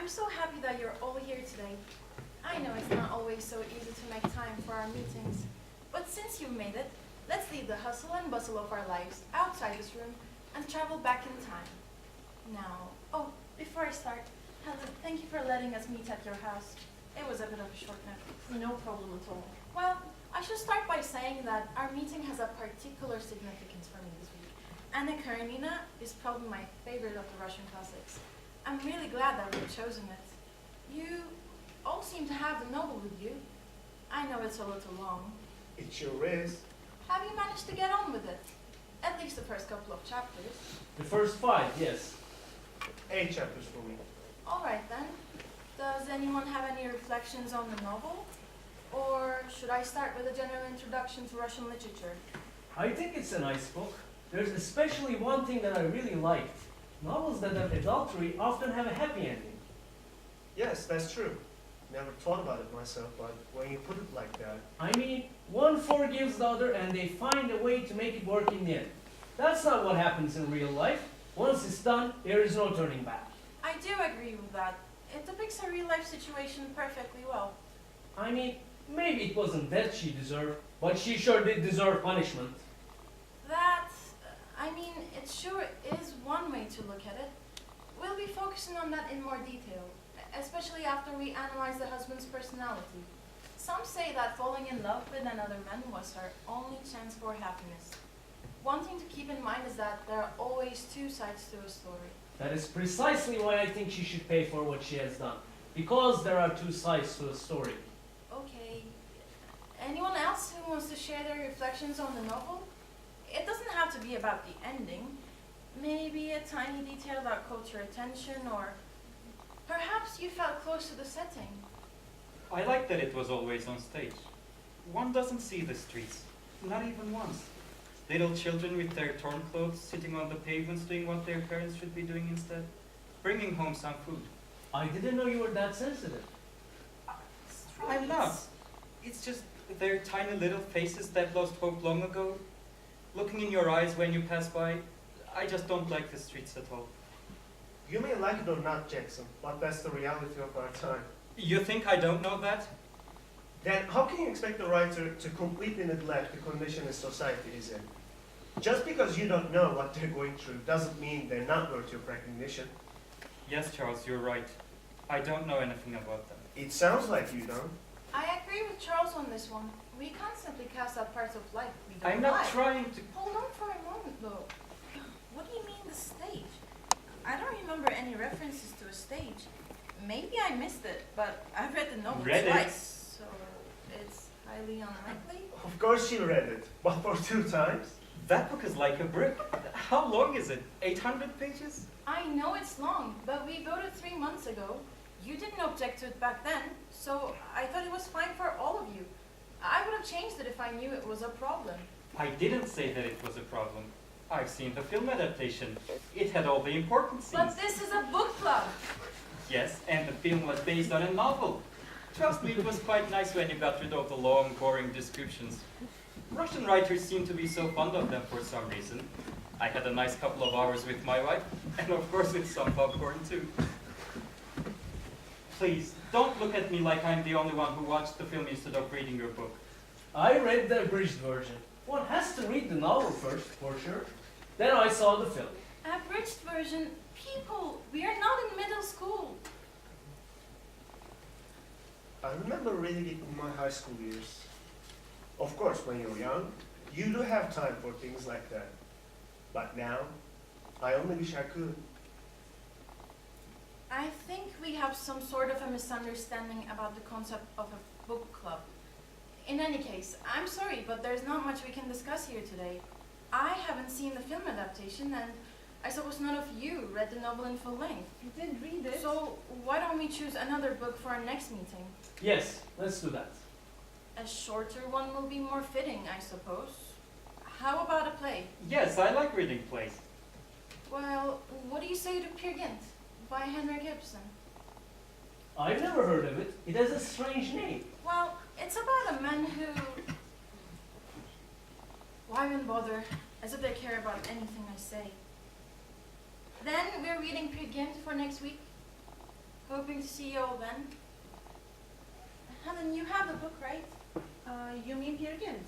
I'm so happy that you're all here today. I know it's not always so easy to make time for our meetings, but since you've made it, let's leave the hustle and bustle of our lives outside this room and travel back in time. Now, before I start, Helen, thank you for letting us meet at your house. It was a bit of a short notice. No problem at all. Well, I should start by saying that our meeting has a particular significance for me this week. Anna Karenina is probably my favorite of the Russian classics. I'm really glad that we've chosen it. You all seem to have the novel with you. I know it's a little long. It sure is. Have you managed to get on with it? At least the first couple of chapters. The first 5, yes. 8 chapters for me. All right then. Does anyone have any reflections on the novel? Or should I start with a general introduction to Russian literature? I think it's a nice book. There's especially one thing that I really liked. Novels that have adultery often have a happy ending. Yes, that's true. Never thought about it myself, but when you put it like that... I mean, one forgives the other and they find a way to make it work in the end. That's not what happens in real life. Once it's done, there is no turning back. I do agree with that. It depicts a real-life situation perfectly well. I mean, maybe it wasn't death she deserved, but she sure did deserve punishment. It sure is one way to look at it. We'll be focusing on that in more detail, especially after we analyze the husband's personality. Some say that falling in love with another man was her only chance for happiness. One thing to keep in mind is that there are always 2 sides to a story. That is precisely why I think she should pay for what she has done. Because there are 2 sides to a story. Okay. Anyone else who wants to share their reflections on the novel? It doesn't have to be about the ending. Maybe a tiny detail that caught your attention, or perhaps you felt close to the setting. I like that it was always on stage. One doesn't see the streets, not even once. Little children with their torn clothes sitting on the pavements doing what their parents should be doing instead. Bringing home some food. I didn't know you were that sensitive. I'm not. It's just their tiny little faces that lost hope long ago. Looking in your eyes when you pass by, I just don't like the streets at all. You may like it or not, Jackson, but that's the reality of our time. You think I don't know that? Then how can you expect the writer to completely neglect the condition a society is in? Just because you don't know what they're going through doesn't mean they're not worthy of recognition. Yes, Charles, you're right. I don't know anything about them. It sounds like you don't. I agree with Charles on this one. We can't simply cast out parts of life we don't I'm not like. trying to... Hold on for a moment, though. What do you mean the stage? I don't remember any references to a stage. Maybe I missed it, but I've read the novel Read it? twice, so it's highly unlikely. Of course she read it, but for 2 times. That book is like a brick. How long is it? 800 pages? I know it's long, but we voted 3 months ago. You didn't object to it back then, so I thought it was fine for all of you. I would have changed it if I knew it was a problem. I didn't say that it was a problem. I've seen the film adaptation. It had all the important scenes. But this is a book club. Yes, and the film was based on a novel. Trust me, it was quite nice when you got rid of the long, boring descriptions. Russian writers seem to be so fond of them for some reason. I had a nice couple of hours with my wife, and of course with some popcorn too. Please, don't look at me like I'm the only one who watched the film instead of reading your book. I read the abridged version. One has to read the novel first, for sure. Then I saw the film. Abridged version? People, we are not in middle school. I remember reading it in my high school years. Of course, when you're young, you do have time for things like that. But now, I only wish I could. I think we have some sort of a misunderstanding about the concept of a book club. In any case, I'm sorry, but there's not much we can discuss here today. I haven't seen the film adaptation, and I suppose none of you read the novel in full length. You did read it. So why don't we choose another book for our next meeting? Yes, let's do that. A shorter one will be more fitting, I suppose. How about a play? Yes, I like reading plays. Well, what do you say to Peer Gynt by Henrik Ibsen? I've never heard of it. It has a strange name. Well, it's about a man who... Why even bother? As if they care about anything I say. Then we're reading Peer Gynt for next week. Hoping to see you all then. Helen, you have the book, right? You mean Bilkent?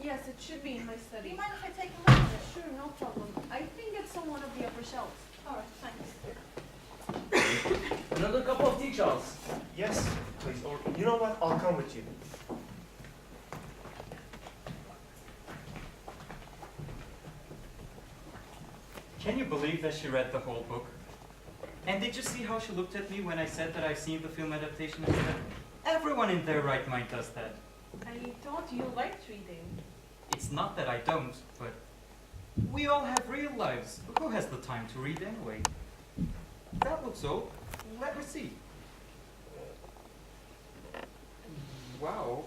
Yes, it should be in my Do study. you mind if I take a look at it? Sure, no problem. I think it's on one of the upper shelves. Alright, thanks. Another cup of tea, Charles. Yes, please. Or you know what? I'll come with you. Can you believe that she read the whole book? And did you see how she looked at me when I said that I've seen the film adaptation instead? Everyone in their right mind does that. I thought you liked reading. It's not that I don't, but we all have real lives. Who has the time to read anyway? That looks old. Let me see. Wow.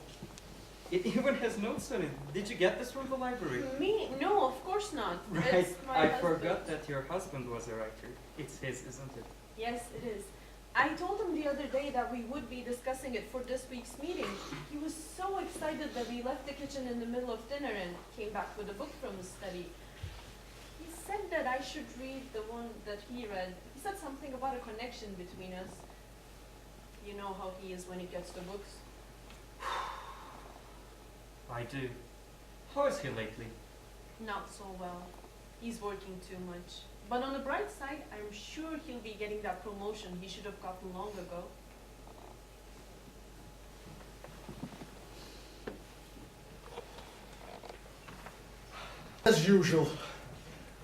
It even has notes on it. Did you get this from the library? Me? No, of course not. Right. It's my I husband. forgot that your husband was a writer. It's his, isn't it? Yes, it is. I told him the other day that we would be discussing it for this week's meeting. He was so excited that we left the kitchen in the middle of dinner and came back with a book from his study. He said that I should read the one that he read. He said something about a connection between us. You know how he is when he gets to books. I do. How is he lately? Not so well. He's working too much. But on the bright side, I'm sure he'll be getting that promotion he should have gotten long ago. As usual.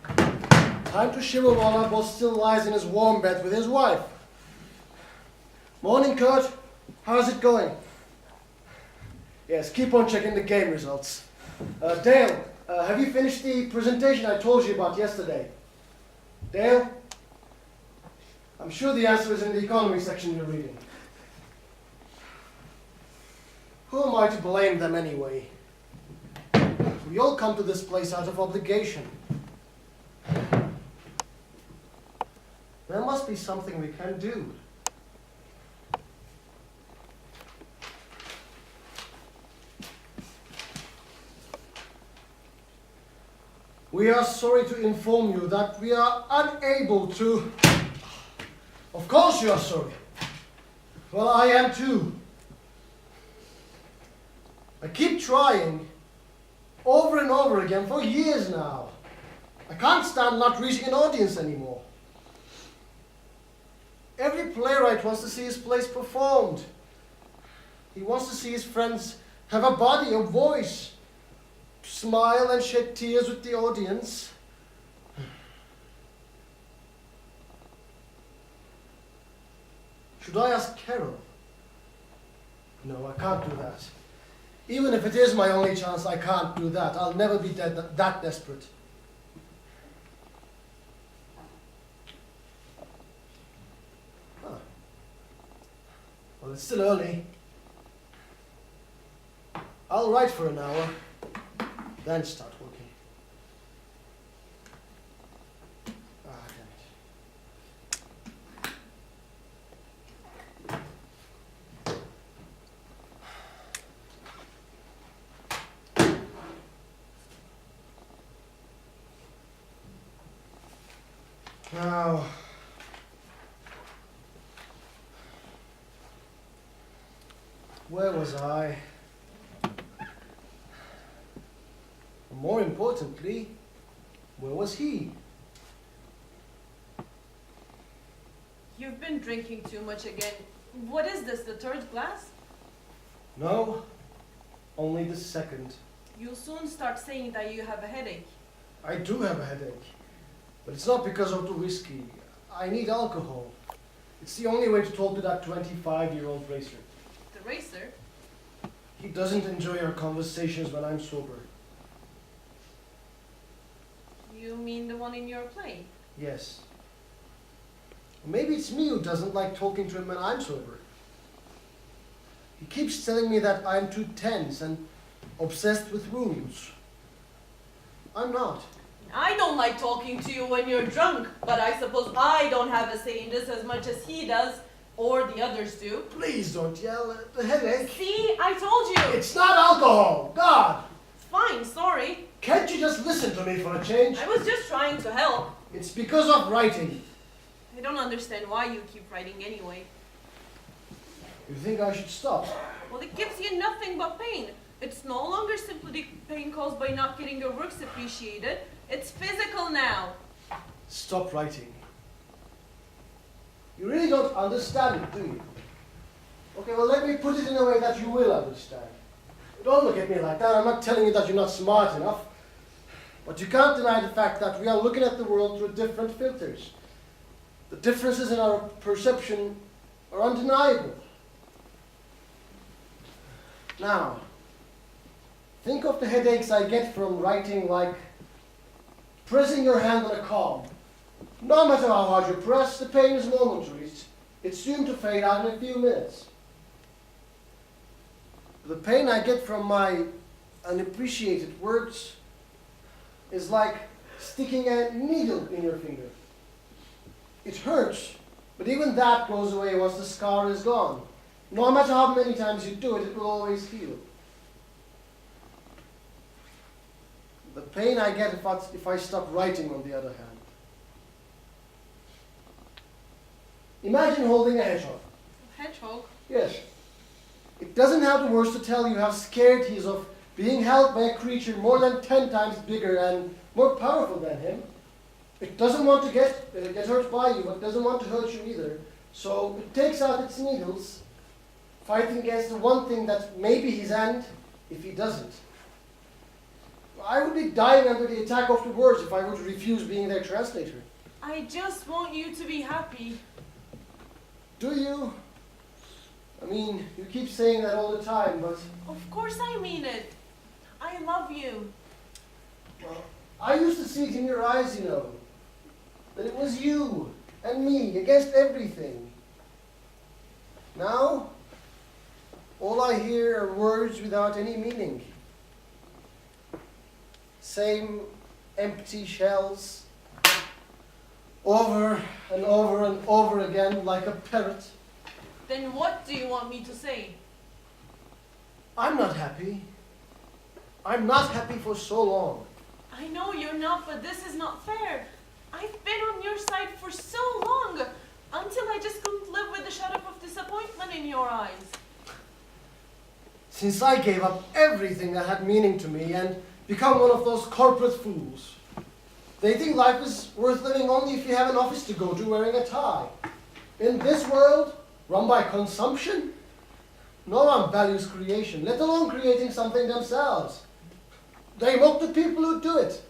Time to shiver while our boss still lies in his warm bed with his wife. Morning, Kurt. How's it going? Yes, keep on checking the game results. Dale, have you finished the presentation I told you about yesterday? Dale? I'm sure the answer is in the economy section you're reading. Who am I to blame them anyway? We all come to this place out of obligation. There must be something we can do. We are sorry to inform you that we are unable to... Of course you are sorry. Well, I am too. I keep trying, over and over again, for years now. I can't stand not reaching an audience anymore. Every playwright wants to see his plays performed. He wants to see his friends have a body, a voice, to smile and shed tears with the audience. Should I ask Carol? No, I can't do that. Even if it is my only chance, I can't do that. I'll never be that desperate. Huh. Well, it's still early. I'll write for an hour, then start working. Ah, damn it. Now, where was I? More importantly, where was he? You've been drinking too much again. What is this, the third glass? No, only the second. You'll soon start saying that you have a headache. I do have a headache, but it's not because of the whiskey. I need alcohol. It's the only way to talk to that 25-year-old racer. The racer? He doesn't enjoy our conversations when I'm sober. You mean the one in your play? Yes. Maybe it's me who doesn't like talking to him when I'm sober. He keeps telling me that I'm too tense and obsessed with rules. I'm not. I don't like talking to you when you're drunk, but I suppose I don't have a say in this as much as he does, or the others do. Please don't yell. The headache. See, I told you. It's not alcohol. God! Fine, sorry. Can't you just listen to me for a change? I was just trying to help. It's because of writing. I don't understand why you keep writing anyway. You think I should stop? Well, it gives you nothing but pain. It's no longer simply pain caused by not getting your works appreciated. It's physical now. Stop writing. You really don't understand it, do you? Okay, well, let me put it in a way that you will understand. Don't look at me like that. I'm not telling you that you're not smart enough. But you can't deny the fact that we are looking at the world through different filters. The differences in our perception are undeniable. Now, think of the headaches I get from writing like pressing your hand on a comb. No matter how hard you press, the pain is momentary. It's soon to fade out in a few minutes. The pain I get from my unappreciated words is like sticking a needle in your finger. It hurts, but even that goes away once the scar is gone. No matter how many times you do it, it will always heal. The pain I get if I stop writing, on the other hand. Imagine holding a hedgehog. A hedgehog? Yes. It doesn't have the words to tell you how scared he is of being held by a creature more than 10 times bigger and more powerful than him. It doesn't want to get hurt by you, but doesn't want to hurt you either. So it takes out its needles, fighting against the one thing that may be his end if he doesn't. I would be dying under the attack of the words if I were to refuse being their translator. I just want you to be happy. Do you? I mean, you keep saying that all the time, but... Of course I mean it. I love you. Well, I used to see it in your eyes, you know. That it was you and me against everything. Now, all I hear are words without any meaning. Same empty shells, over and over and over again, like a parrot. Then what do you want me to say? I'm not happy. I'm not happy for so long. I know you're not, but this is not fair. I've been on your side for so long, until I just couldn't live with the shadow of disappointment in your eyes. Since I gave up everything that had meaning to me and become one of those corporate fools. They think life is worth living only if you have an office to go to wearing a tie. In this world, run by consumption, no one values creation, let alone creating something themselves. They mock the people who do it.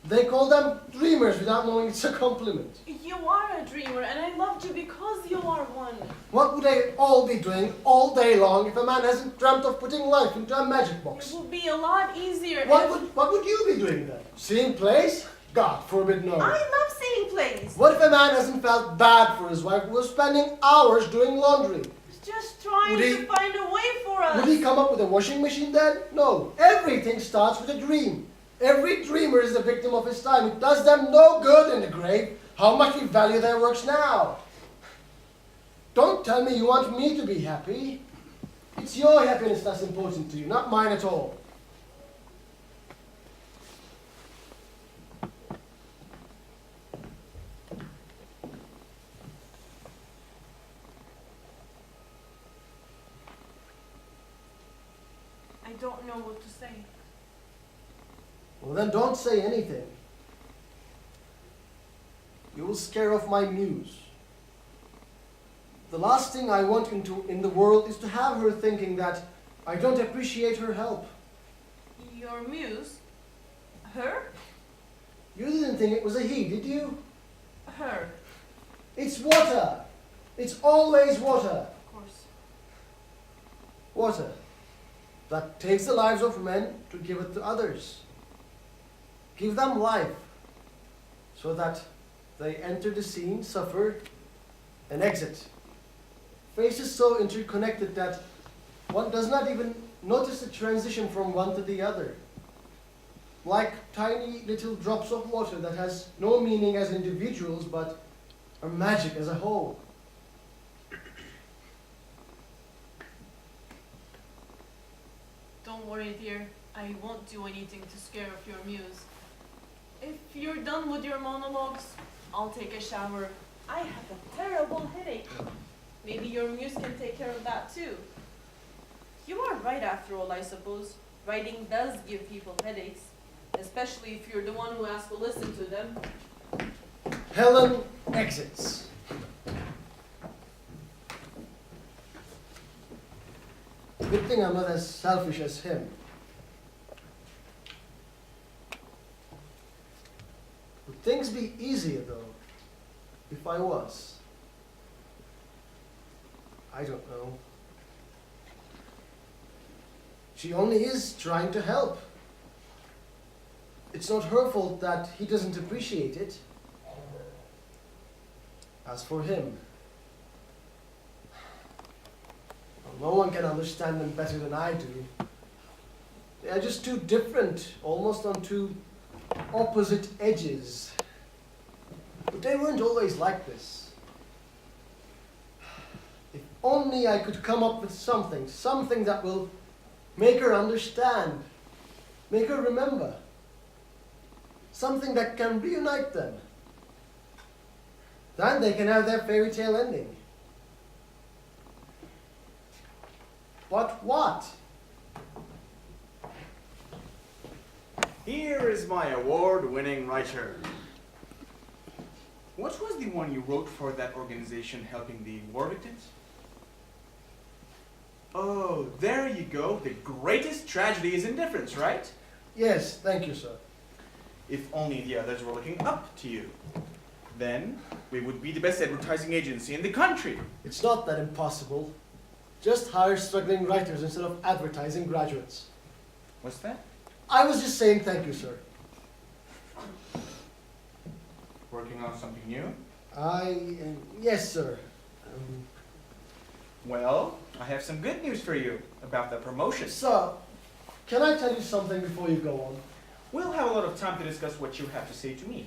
They call them dreamers without knowing it's a compliment. You are a dreamer, and I loved you because you are one. What would they all be doing all day long if a man hasn't dreamt of putting life into a magic box? It would be a lot easier What would you be doing then? Seeing plays? God forbid no. I love seeing plays. What if a man hasn't felt bad for his wife who was spending hours doing laundry? Just trying Would he- to find a way for us. Would he come up with a washing machine then? No. Everything starts with a dream. Every dreamer is a victim of his time. It does them no good in the grave how much we value their works now. Don't tell me you want me to be happy. It's your happiness that's important to you, not mine at all. I don't know what to say. Well, then don't say anything. You will scare off my muse. The last thing I want in the world is to have her thinking that I don't appreciate her help. Your muse? Her? You didn't think it was a he, did you? Her, It's water. It's always water. of course. Water that takes the lives of men to give it to others. Give them life so that they enter the scene, suffer, and exit. Faces so interconnected that one does not even notice the transition from one to the other. Like tiny little drops of water that has no meaning as individuals but are magic as a whole. Don't worry, dear. I won't do anything to scare off your muse. If you're done with your monologues, I'll take a shower. I have a terrible headache. Maybe your muse can take care of that too. You are right after all, I suppose. Writing does give people headaches, especially if you're the one who has to listen to them. Helen exits. Good thing I'm not as selfish as him. Would things be easier, though, if I was? I don't know. She only is trying to help. It's not her fault that he doesn't appreciate it. As for him, well, no one can understand them better than I do. They are just too different, almost on two opposite edges. But they weren't always like this. If only I could come up with something that will make her understand, make her remember. Something that can reunite them. Then they can have their fairy tale ending. But what? Here is my award-winning writer. What was the one you wrote for that organization helping the war victims? Oh, there you go. The greatest tragedy is indifference, right? Yes, thank you, sir. If only the others were looking up to you. Then we would be the best advertising agency in the country. It's not that impossible. Just hire struggling writers instead of advertising graduates. What's that? I was just saying thank you, sir. Working on something new? Yes, sir. Well, I have some good news for you about the promotion. Sir, can I tell you something before you go on? We'll have a lot of time to discuss what you have to say to me.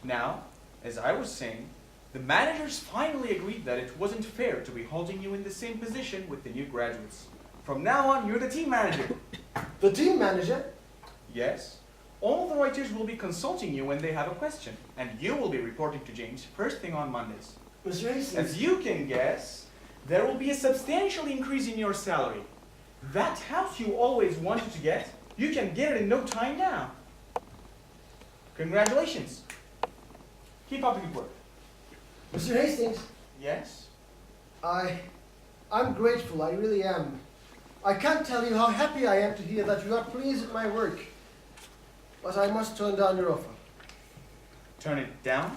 Now, as I was saying, the managers finally agreed that it wasn't fair to be holding you in the same position with the new graduates. From now on, you're the team manager. The team manager? Yes. All the writers will be consulting you when they have a question, and you will be reporting to James first thing on Mondays. Mr. Hastings. As you can guess, there will be a substantial increase in your salary. That house you always wanted to get, you can get it in no time now. Congratulations. Keep up the good work. Mr. Hastings, Yes? I'm grateful, I really am. I can't tell you how happy I am to hear that you are pleased with my work. But I must turn down your offer. Turn it down?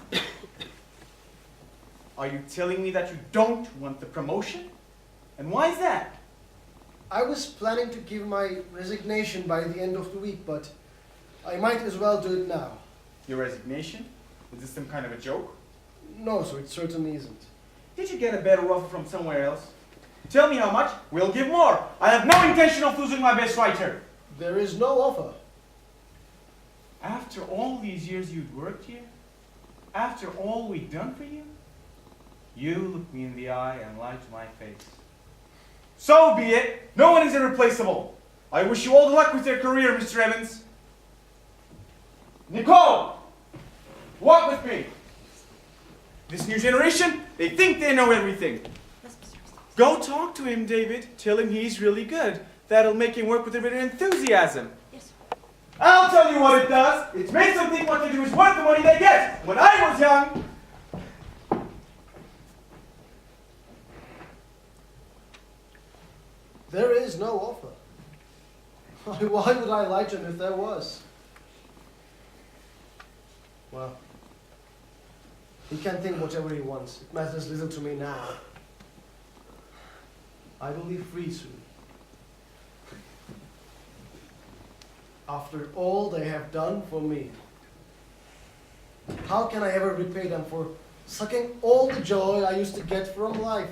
Are you telling me that you don't want the promotion? And why is that? I was planning to give my resignation by the end of the week, but I might as well do it now. Your resignation? Is this some kind of a joke? No, sir, it certainly isn't. Did you get a better offer from somewhere else? Tell me how much, we'll give more. I have no intention of losing my best writer. There is no offer. After all these years you'd worked here, after all we'd done for you, you looked me in the eye and lied to my face. So be it. No one is irreplaceable. I wish you all the luck with your career, Mr. Evans. Nicole, walk with me. This new generation, they think they know everything. Go talk to him, David. Tell him he's really good. That'll make him work with a bit of enthusiasm. Yes, I'll tell you what it does. It makes them think what they do is worth the money they get. When I was young... There is no offer. Why would I lie to him if there was? Well, he can think whatever he wants. It matters little to me now. I will be free soon. After all they have done for me, how can I ever repay them for sucking all the joy I used to get from life?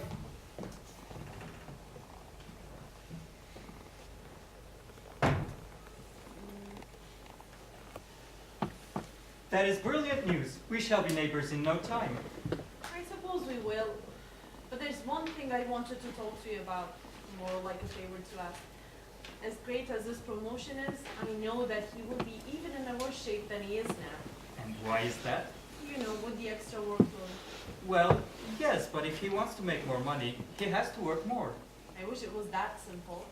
That is brilliant news. We shall be neighbors in no time. I suppose we will. But there's one thing I wanted to talk to you about, more like a favor to ask. As great as this promotion is, I know that he will be even in a worse shape than he is now. And why is that? You know, with the extra workload. Well, Yes, but if he wants to make more money, he has to work more. I wish it was that simple.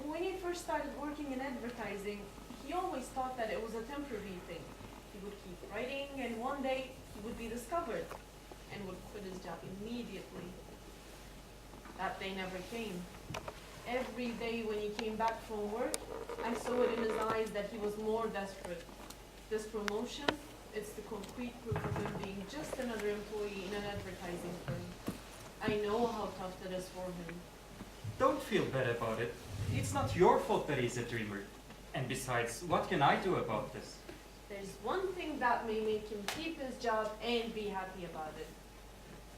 When he first started working in advertising, he always thought that it was a temporary thing. He would keep writing, and one day he would be discovered and would quit his job immediately. That day never came. Every day when he came back from work, I saw it in his eyes that he was more desperate. This promotion, it's the concrete proof of him being just another employee in an advertising firm. I know how tough that is for him. Don't feel bad about it. It's not your fault that he's a dreamer. And besides, what can I do about this? There's one thing that may make him keep his job and be happy about it.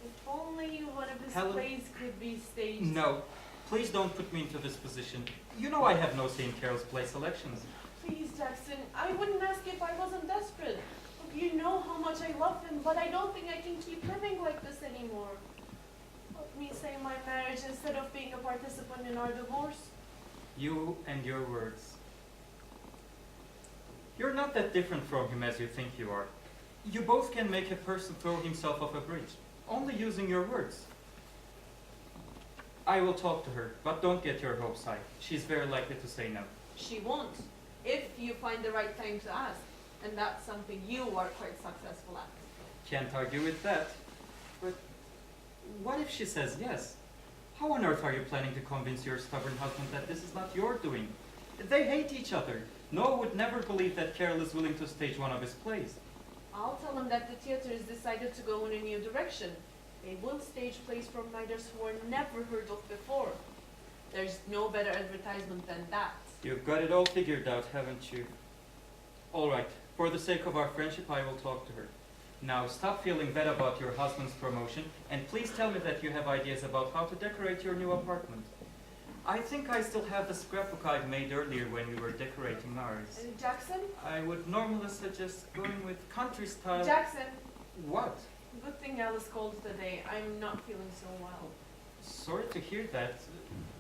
If only one of his Helen? plays could be staged. No, please don't put me into this position. You know I have no say in Carol's play selections. Please, Jackson, I wouldn't ask if I wasn't desperate. You know how much I love him, but I don't think I can keep living like this anymore. Let me say my marriage instead of being a participant in our divorce. You and your words. You're not that different from him as you think you are. You both can make a person throw himself off a bridge, only using your words. I will talk to her, but don't get your hopes high. She's very likely to say no. She won't, if you find the right time to ask. And that's something you are quite successful at. Can't argue with that. But what if she says yes? How on earth are you planning to convince your stubborn husband that this is not your doing? They hate each other. Noah would never believe that Carol is willing to stage one of his plays. I'll tell him that the theater has decided to go in a new direction. They will stage plays from writers who were never heard of before. There's no better advertisement than that. You've got it all figured out, haven't you? All right. For the sake of our friendship, I will talk to her. Now, stop feeling bad about your husband's promotion, and please tell me that you have ideas about how to decorate your new apartment. I think I still have the scrapbook I made earlier when we were decorating ours. Jackson? I would normally suggest going with country style. Jackson! What? Good thing Alice called today. I'm not feeling so well. Sorry to hear that.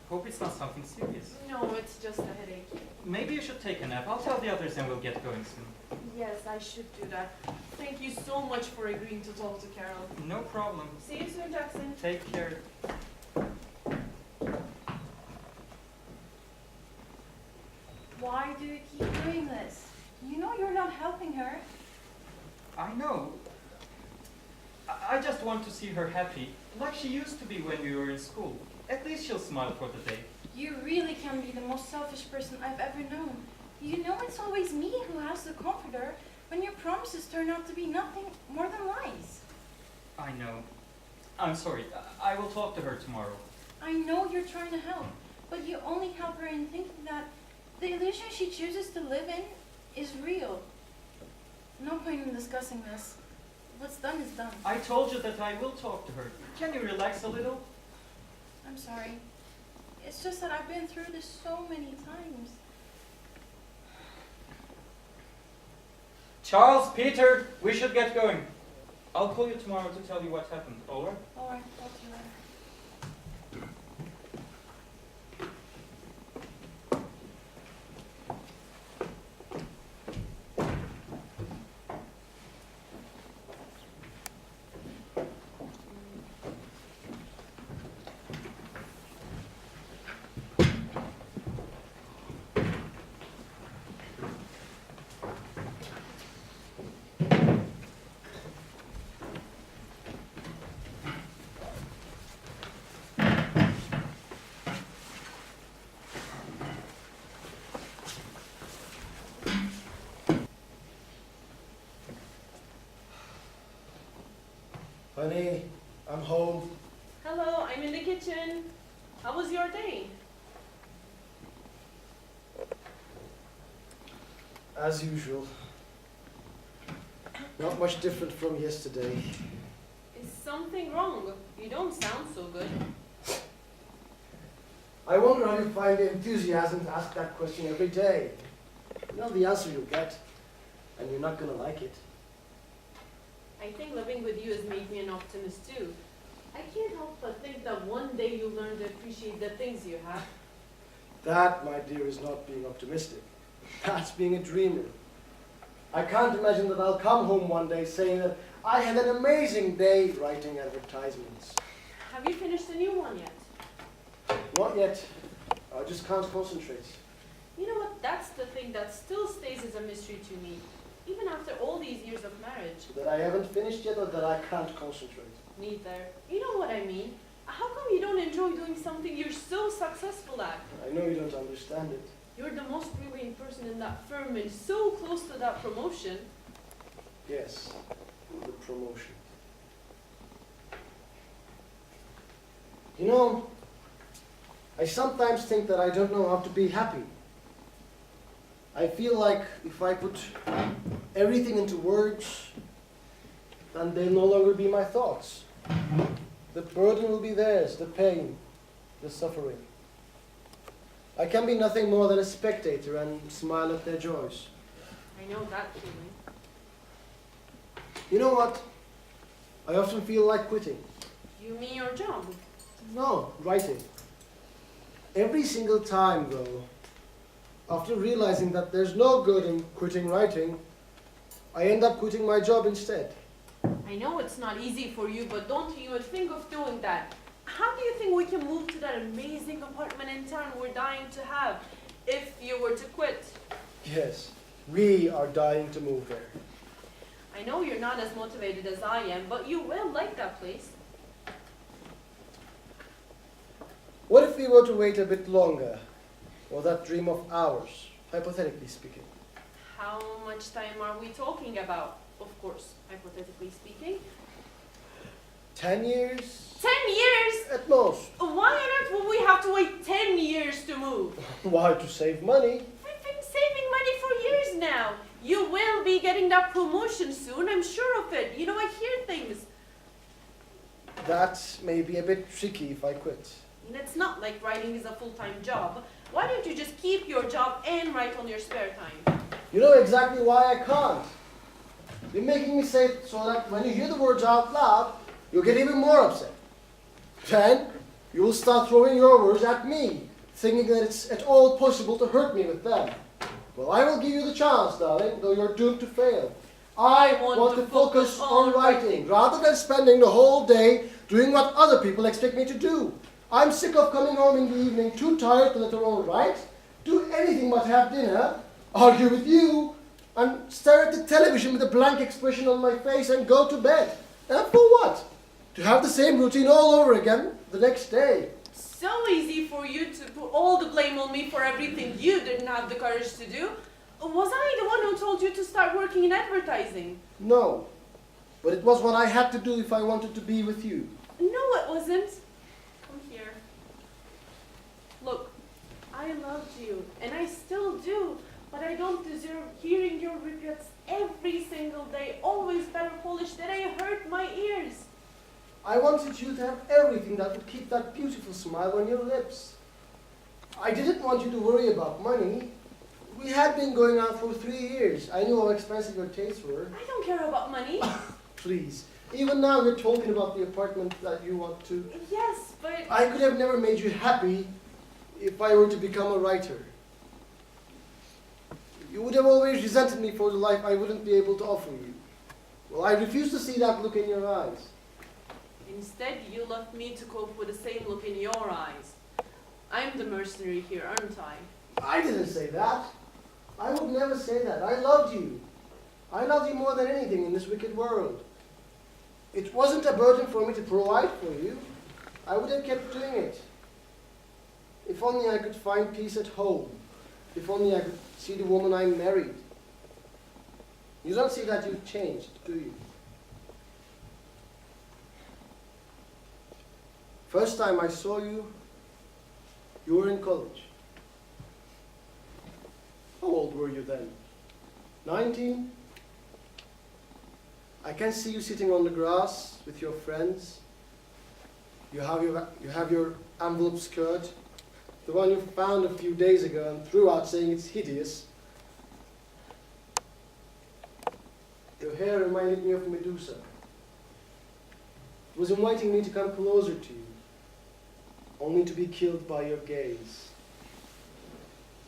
Hope it's not something serious. No, it's just a headache. Maybe you should take a nap. I'll tell the others and we'll get going soon. Yes, I should do that. Thank you so much for agreeing to talk to Carol. No problem. See you soon, Jackson. Take care. Why do you keep doing this? You know you're not helping her. I know. I just want to see her happy, like she used to be when we were in school. At least she'll smile for the day. You really can be the most selfish person I've ever known. You know it's always me who has to comfort her when your promises turn out to be nothing more than lies. I know. I'm sorry. I will talk to her tomorrow. I know you're trying to help, but you only help her in thinking that the illusion she chooses to live in is real. No point in discussing this. What's done is done. I told you that I will talk to her. Can you relax a little? I'm sorry. It's just that I've been through this so many times. Charles, Peter, we should get going. I'll call you tomorrow to tell you what happened, all right? All right, talk to you later. Honey, I'm home. Hello, I'm in the kitchen. How was your day? As usual. Not much different from yesterday. Is something wrong? You don't sound so good. I wonder how you find the enthusiasm to ask that question every day. You know the answer you'll get, and you're not going to like it. I think living with you has made me an optimist too. I can't help but think that one day you'll learn to appreciate the things you have. That, my dear, is not being optimistic. That's being a dreamer. I can't imagine that I'll come home one day saying that I had an amazing day writing advertisements. Have you finished a new one yet? Not yet. I just can't concentrate. You know what? That's the thing that still stays as a mystery to me, even after all these years of marriage. That I haven't finished yet or that I can't concentrate? Neither. You know what I mean? How come you don't enjoy doing something you're so successful at? I know you don't understand it. You're the most brilliant person in that firm and so close to that promotion. Yes, the promotion. You know, I sometimes think that I don't know how to be happy. I feel like if I put everything into words, then they'll no longer be my thoughts. The burden will be theirs, the pain, the suffering. I can be nothing more than a spectator and smile at their joys. I know that feeling. You know what? I often feel like quitting. You mean your job? No, writing. Every single time, though, after realizing that there's no good in quitting writing, I end up quitting my job instead. I know it's not easy for you, but don't you even think of doing that. How do you think we can move to that amazing apartment in town we're dying to have if you were to quit? Yes, we are dying to move there. I know you're not as motivated as I am, but you will like that place. What if we were to wait a bit longer, or that dream of ours, hypothetically speaking? How much time are we talking about? Of course, hypothetically speaking. 10 years? 10 years? At most. Why on earth would we have to wait 10 years to move? Why, to save money? We've been saving money for years now. You will be getting that promotion soon, I'm sure of it. You know, I hear things. That may be a bit tricky if I quit. And it's not like writing is a full-time job. Why don't you just keep your job and write on your spare time? You know exactly why I can't. You're making me say it so that when you hear the words out loud, you'll get even more upset. Then, you will start throwing your words at me, thinking that it's at all possible to hurt me with them. Well, I will give you the chance, darling, though you're doomed to fail. I want to focus on writing, rather than spending the whole day doing what other people expect me to do. I'm sick of coming home in the evening too tired to let alone write, do anything but have dinner, argue with you, and stare at the television with a blank expression on my face and go to bed. And for what? To have the same routine all over again the next day. So easy for you to put all the blame on me for everything you didn't have the courage to do. Was I the one who told you to start working in advertising? No, but it was what I had to do if I wanted to be with you. No, it wasn't. Come here. Look, I loved you, and I still do, but I don't deserve hearing your regrets every single day, always better polished, that I hurt my ears. I wanted you to have everything that would keep that beautiful smile on your lips. I didn't want you to worry about money. We had been going out for 3 years. I knew how expensive your tastes were. I don't care about money. Please. Even now we're talking about the apartment that you want to. Yes, but... I could have never made you happy if I were to become a writer. You would have always resented me for the life I wouldn't be able to offer you. Well, I refuse to see that look in your eyes. Instead, you left me to cope with the same look in your eyes. I'm the mercenary here, aren't I? I didn't say that. I would never say that. I loved you. I loved you more than anything in this wicked world. It wasn't a burden for me to provide for you. I would have kept doing it. If only I could find peace at home. If only I could see the woman I married. You don't see that you've changed, do you? First time I saw you, you were in college. How old were you then? 19? I can see you sitting on the grass with your friends. You have your envelope skirt, the one you found a few days ago and threw out saying it's hideous. Your hair reminded me of Medusa. It was inviting me to come closer to you, only to be killed by your gaze.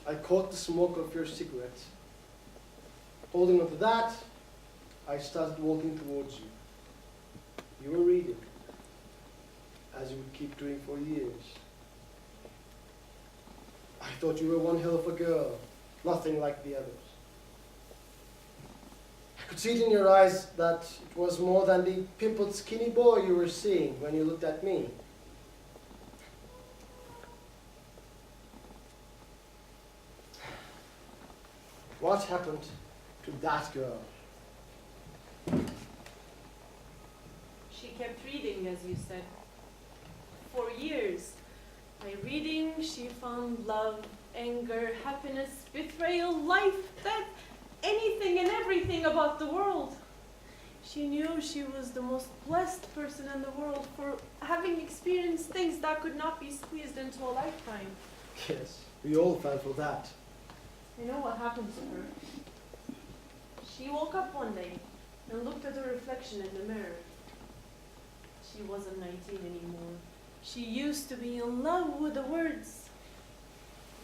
I caught the smoke of your cigarette. Holding on to that, I started walking towards you. keep doing for years. I thought you were one hell of a girl, nothing like the others. I could see it in your eyes that it was more than the pimpled skinny boy you were seeing when you looked at me. What happened to that girl? She kept reading, as you said, for years. By reading, she found love, anger, happiness, betrayal, life, death, anything and everything about the world. She knew she was the most blessed person in the world for having experienced things that could not be squeezed into a lifetime. Yes, we all fell for that. You know what happened to her? She woke up one day and looked at her reflection in the mirror. She wasn't 19 anymore. She used to be in love with the words.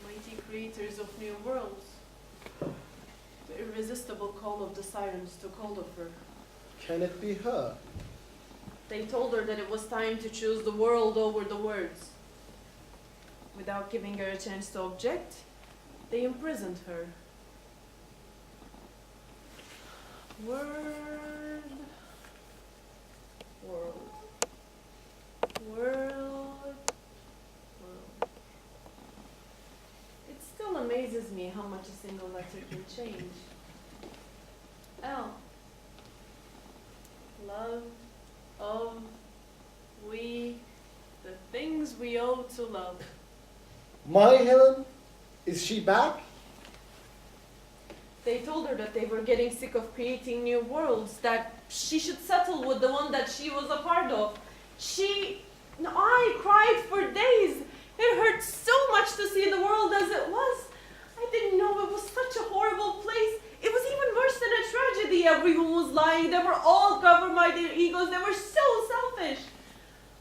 Mighty creators of new worlds. The irresistible call of the sirens took hold of her. Can it be her? They told her that it was time to choose the world over the words. Without giving her a chance to object, they imprisoned her. Word. World. World. World. It still amazes me how much a single letter can change. L. Love. Of. We. The things we owe to love. My Helen? Is she back? They told her that they were getting sick of creating new worlds, that she should settle with the one that she was a part of. I cried for days. It hurt so much to see the world as it was. I didn't know it was such a horrible place. It was even worse than a tragedy. Everyone was lying. They were all covered by their egos. They were so selfish.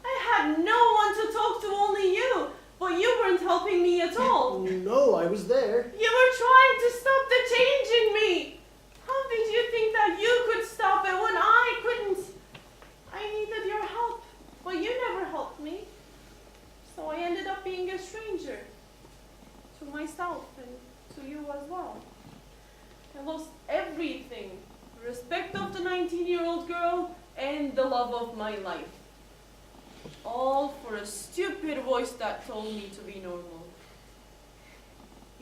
I had no one to talk to, only you. But you weren't helping me at all. No, I was there. You were trying to stop the change in me. How did you think that you could stop it when I couldn't? I needed your help, but you never helped me. So I ended up being a stranger to myself and to you as well. I lost everything. The respect of the 19-year-old girl and the love of my life. All for a stupid voice that told me to be normal.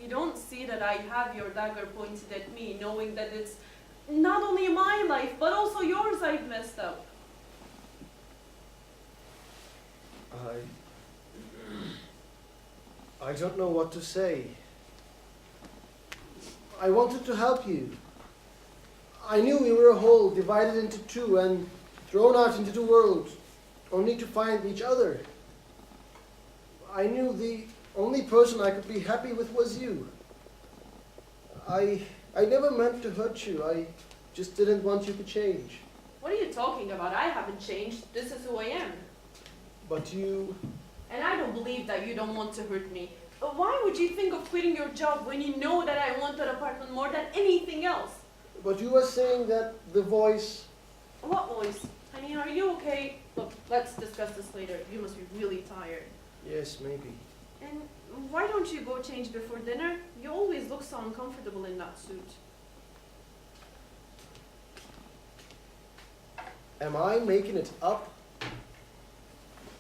You don't see that I have your dagger pointed at me, knowing that it's not only my life, but also yours I've messed up. I don't know what to say. I wanted to help you. I knew we were a whole divided into two and thrown out into the world, only to find each other. I knew the only person I could be happy with was you. I never meant to hurt you. I just didn't want you to change. What are you talking about? I haven't changed. This is who I am. But you... And I don't believe that you don't want to hurt me. But why would you think of quitting your job when you know that I want that apartment more than anything else? But you were saying that the voice... What voice? Honey, are you okay? Look, let's discuss this later. You must be really tired. Yes, maybe. And why don't you go change before dinner? You always look so uncomfortable in that suit. Am I making it up?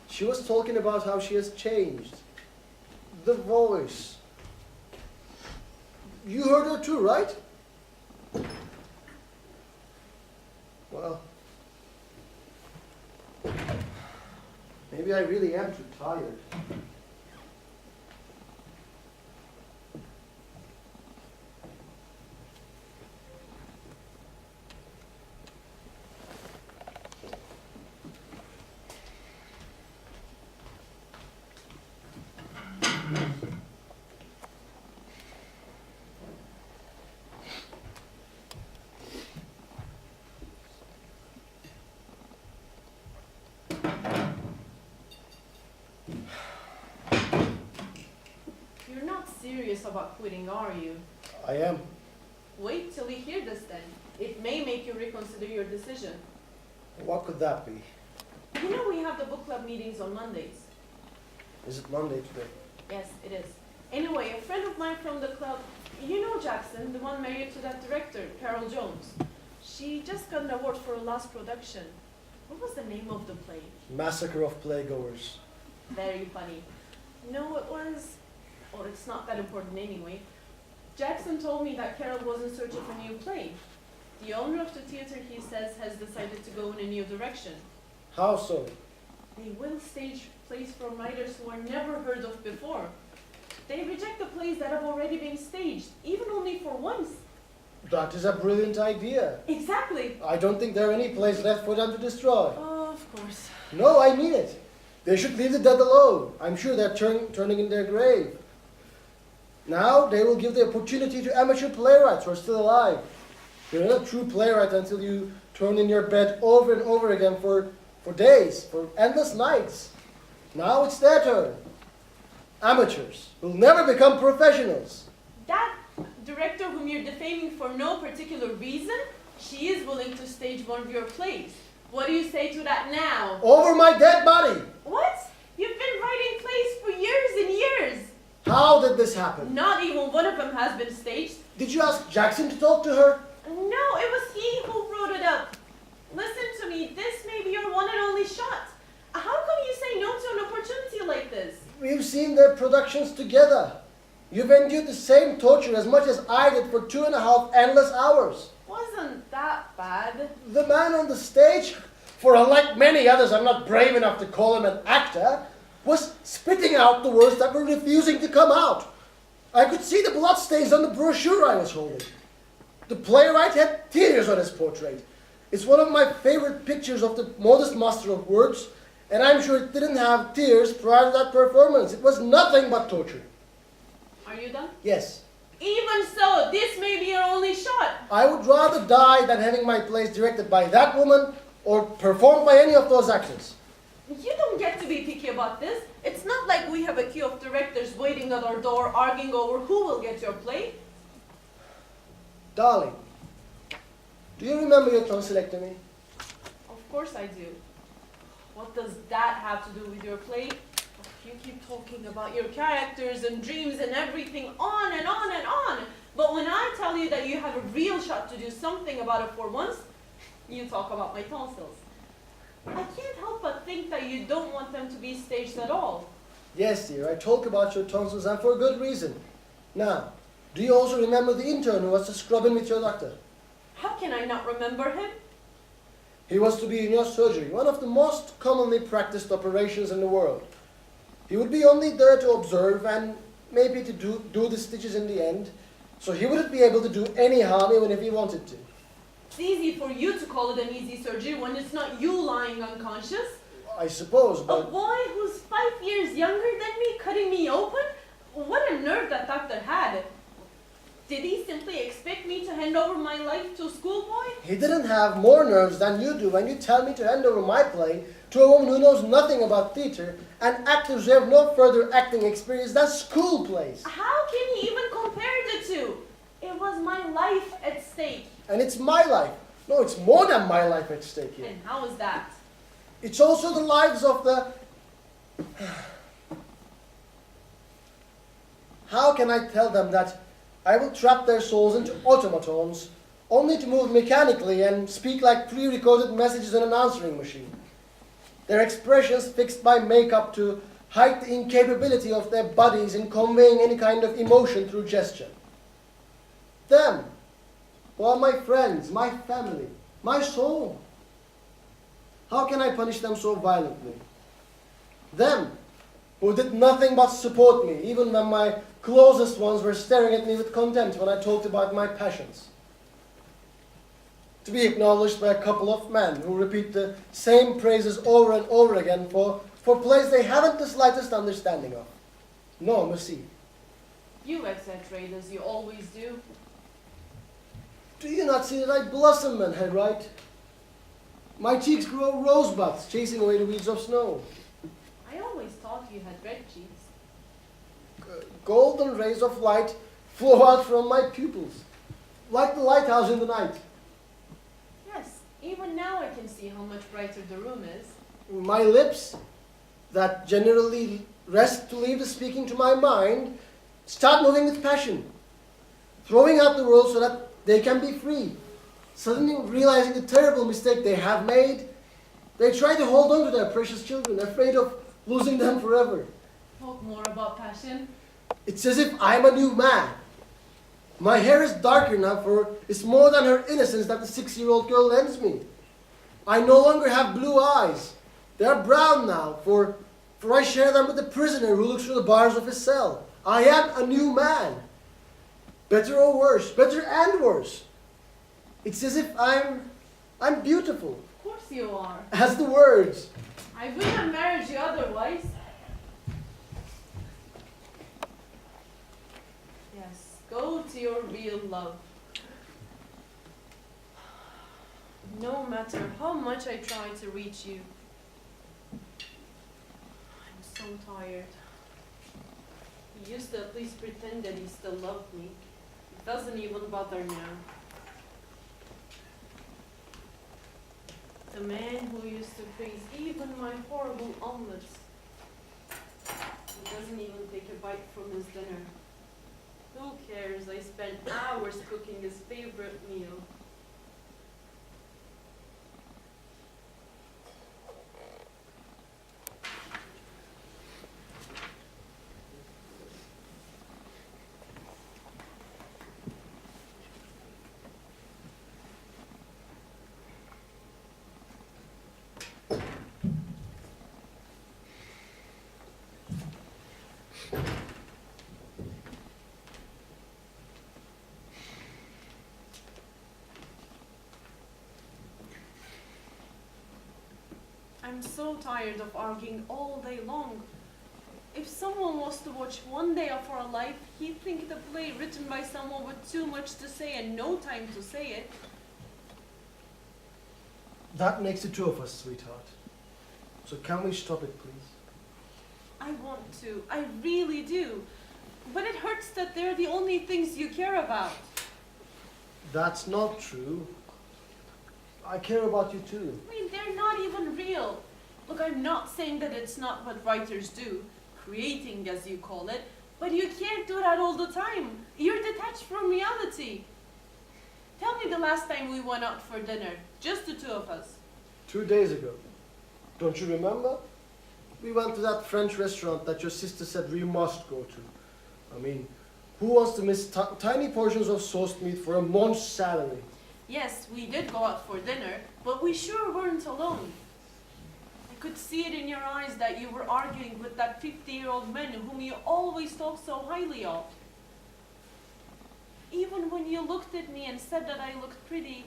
She was talking about how she has changed. The voice. You heard her too, right? Well, maybe I really am too tired. You're not serious about quitting, are you? I am. Wait till you hear this then. It may make you reconsider your decision. What could that be? You know we have the book club meetings on Mondays. Is it Monday today? Yes, it is. Anyway, a friend of mine from the club, you know Jackson, the one married to that director, Carol Jones. She just got an award for her last production. What was the name of the play? Massacre of Playgoers. Very funny. No, it was... Well, it's not that important anyway. Jackson told me that Carol wasn't searching for a new play. The owner of the theater, he says, has decided to go in a new direction. How so? They will stage plays from writers who are never heard of before. They reject the plays that have already been staged, even only for once. That is a brilliant idea. Exactly. I don't think there are any plays left for them to destroy. Oh, of course. No, I mean it. They should leave the dead alone. I'm sure they're turning in their grave. Now they will give the opportunity to amateur playwrights who are still alive. You're not a true playwright until you turn in your bed over and over again for days, for endless nights. Now it's their turn. Amateurs will never become professionals. That director whom you're defaming for no particular reason, she is willing to stage one of your plays. What do you say to that now? Over my dead body! What? You've been writing plays for years and years. How did this happen? Not even one of them has been staged. Did you ask Jackson to talk to her? No, it was he who wrote it up. Listen to me, this may be your one and only shot. How come you say no to an opportunity like this? We've seen their productions together. You've endured the same torture as much as I did for 2.5 endless hours. Wasn't that bad? The man on the stage, for unlike many others I'm not brave enough to call him an actor, was spitting out the words that were refusing to come out. I could see the bloodstains on the brochure I was holding. The playwright had tears on his portrait. It's one of my favorite pictures of the modest master of words, and I'm sure it didn't have tears prior to that performance. It was nothing but torture. Are you done? Yes, Even so, this may be your only shot. I would rather die than having my plays directed by that woman or performed by any of those actors. You don't get to be picky about this. It's not like we have a queue of directors waiting at our door arguing over who will get your play. Darling, do you remember your tonsillectomy? Of course I do. What does that have to do with your play? You keep talking about your characters and dreams and everything on and on and on. But when I tell you that you have a real shot to do something about it for once, you talk about my tonsils. I can't help but think that you don't want them to be staged at all. Yes, dear, I talk about your tonsils and for a good reason. Now, do you also remember the intern who was to scrub in with your doctor? How can I not remember him? He was to be in your surgery, one of the most commonly practiced operations in the world. He would be only there to observe and maybe to do the stitches in the end, so he wouldn't be able to do any harm even if he wanted to. It's easy for you to call it an easy surgery when it's not you lying unconscious. I suppose, A but boy who's 5 years younger than me cutting me open? What a nerve that doctor had. Did he simply expect me to hand over my life to a schoolboy? he didn't have more nerves than you do when you tell me to hand over my play to a woman who knows nothing about theater and actors who have no further acting experience than school plays. How can he even compare the two? It was my life at stake. And it's my life. No, it's more than my life at stake here. And how is that? It's also the lives of the... How can I tell them that I will trap their souls into automatons only to move mechanically and speak like pre-recorded messages in an answering machine? Their expressions fixed by makeup to hide the incapability of their bodies in conveying any kind of emotion through gesture. Them, who are my friends, my family, my soul. How can I punish them so violently? Them, who did nothing but support me, even when my closest ones were staring at me with contempt when I talked about my passions. To be acknowledged by a couple of men who repeat the same praises over and over again for plays they haven't the slightest understanding of. No, merci. You exaggerate as you always do. Do you not see that I blossom when I write? My cheeks grow rosebuds, chasing away the weeds of snow. I always thought you had red cheeks. Golden rays of light flow out from my pupils, like the lighthouse in the night. Yes, even now I can see how much brighter the room is. My lips, that generally rest to leave the speaking to my mind, start moving with passion, throwing out the world so that they can be free. Suddenly realizing the terrible mistake they have made, they try to hold on to their precious children, afraid of losing them forever. Talk more about passion. It's as if I'm a new man. My hair is darker now, for it's more than her innocence that the 6-year-old girl lends me. I no longer have blue eyes. They are brown now, for I share them with the prisoner who looks through the bars of his cell. I am a new man. Better or worse, better and worse. It's as if I'm beautiful, Of course you are. as the words. I wouldn't have married you otherwise. Yes, go to your real love. No matter how much I try to reach you, I'm so tired. He used to at least pretend that he still loved me. It doesn't even bother now. The man who used to praise even my horrible omelets. He doesn't even take a bite from his dinner. Who cares? I spent hours cooking his favorite meal. I'm so tired of arguing all day long. If someone was to watch one day of our life, he'd think the play written by someone with too much to say and no time to say it. That makes the two of us, sweetheart. So can we stop it, please? I want to. I really do. But it hurts that they're the only things you care about. That's not true. I care about you too. I mean, they're not even real. Look, I'm not saying that it's not what writers do, creating as you call it, but you can't do that all the time. You're detached from reality. Tell me the last time we went out for dinner, just the two of us. 2 days ago. Don't you remember? We went to that French restaurant that your sister said we must go to. I mean, who wants to miss tiny portions of sauced meat for a month's salary? Yes, we did go out for dinner, but we sure weren't alone. I could see it in your eyes that you were arguing with that 50-year-old man whom you always talk so highly of. Even when you looked at me and said that I looked pretty,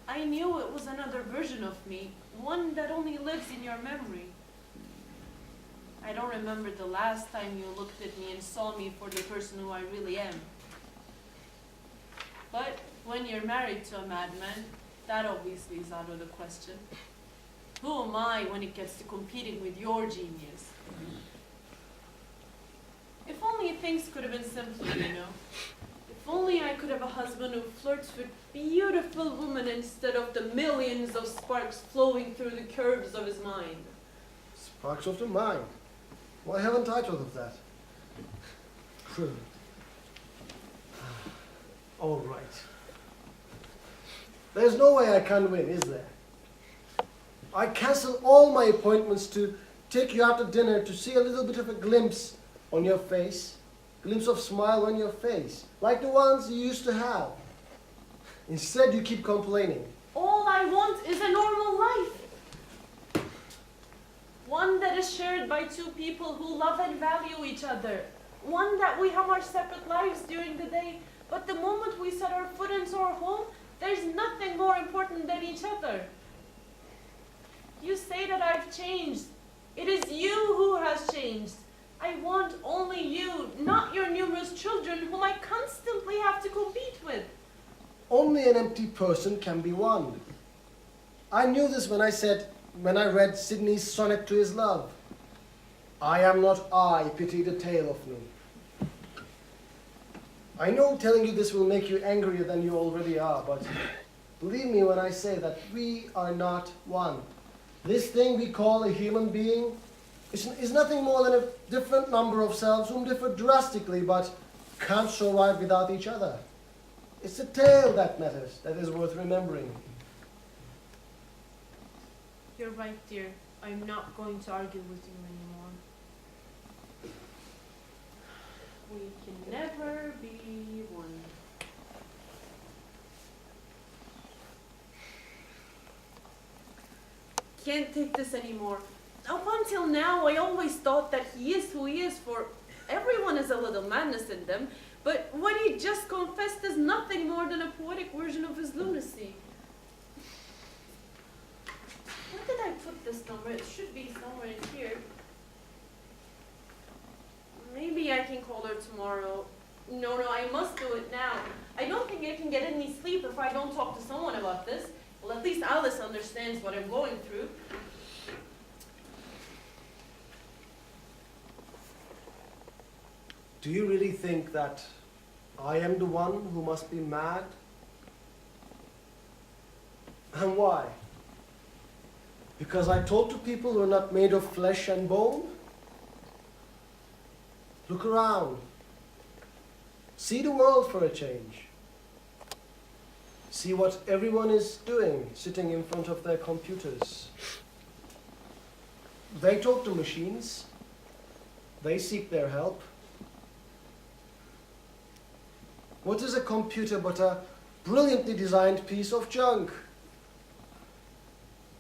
I knew it was another version of me, one that only lives in your memory. I don't remember the last time you looked at me and saw me for the person who I really am. But when you're married to a madman, that obviously is out of the question. Who am I when it gets to competing with your genius? If only things could have been simpler, you know. If only I could have a husband who flirts with beautiful women instead of the millions of sparks flowing through the curves of his mind. Sparks of the mind. Why haven't I thought of that? Brilliant. All right. There's no way I can win, is there? I cancel all my appointments to take you out to dinner to see a little bit of a glimpse on your face, glimpse of smile on your face, like the ones you used to have. Instead, you keep complaining. All I want is a normal life. One that is shared by two people who love and value each other. One that we have our separate lives during the day, but the moment we set our foot into our home, there's nothing more important than each other. You say that I've changed. It is you who has changed. I want only you, not your numerous children whom I constantly have to compete with. Only an empty person can be won. I knew this when I read Sidney's sonnet to his love. I am not I, pity the tale of me. I know telling you this will make you angrier than you already are, but believe me when I say that we are not one. This thing we call a human being is nothing more than a different number of selves whom differ drastically but can't survive without each other. It's the tale that matters, that is worth remembering. You're right, dear. I'm not going to argue with you anymore. We can never be one. Can't take this anymore. Up until now, I always thought that he is who he is, for everyone has a little madness in them, but what he just confessed is nothing more than a poetic version of his lunacy. Where did I put this number? It should be somewhere in here. Maybe I can call her tomorrow. No, I must do it now. I don't think I can get any sleep if I don't talk to someone about this. Well, at least Alice understands what I'm going through. Do you really think that I am the one who must be mad? And why? Because I talk to people who are not made of flesh and bone? Look around. See the world for a change. See what everyone is doing, sitting in front of their computers. They talk to machines. They seek their help. What is a computer but a brilliantly designed piece of junk?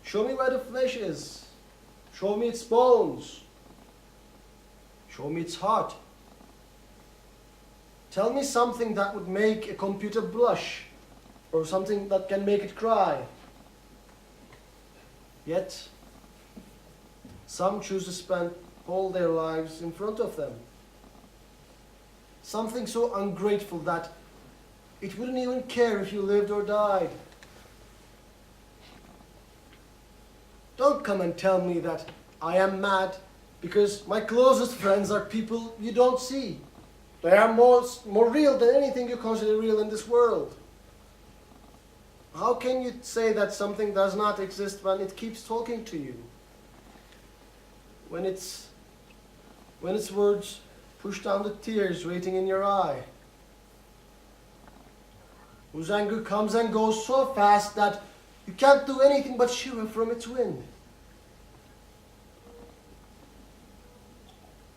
Show me where the flesh is. Show me its bones. Show me its heart. Tell me something that would make a computer blush, or something that can make it cry. Yet, some choose to spend all their lives in front of them. Something so ungrateful that it wouldn't even care if you lived or died. Don't come and tell me that I am mad, because my closest friends are people you don't see. They are more real than anything you consider real in this world. How can you say that something does not exist when it keeps talking to you? When its words push down the tears waiting in your eye? Whose anger comes and goes so fast that you can't do anything but shiver from its wind.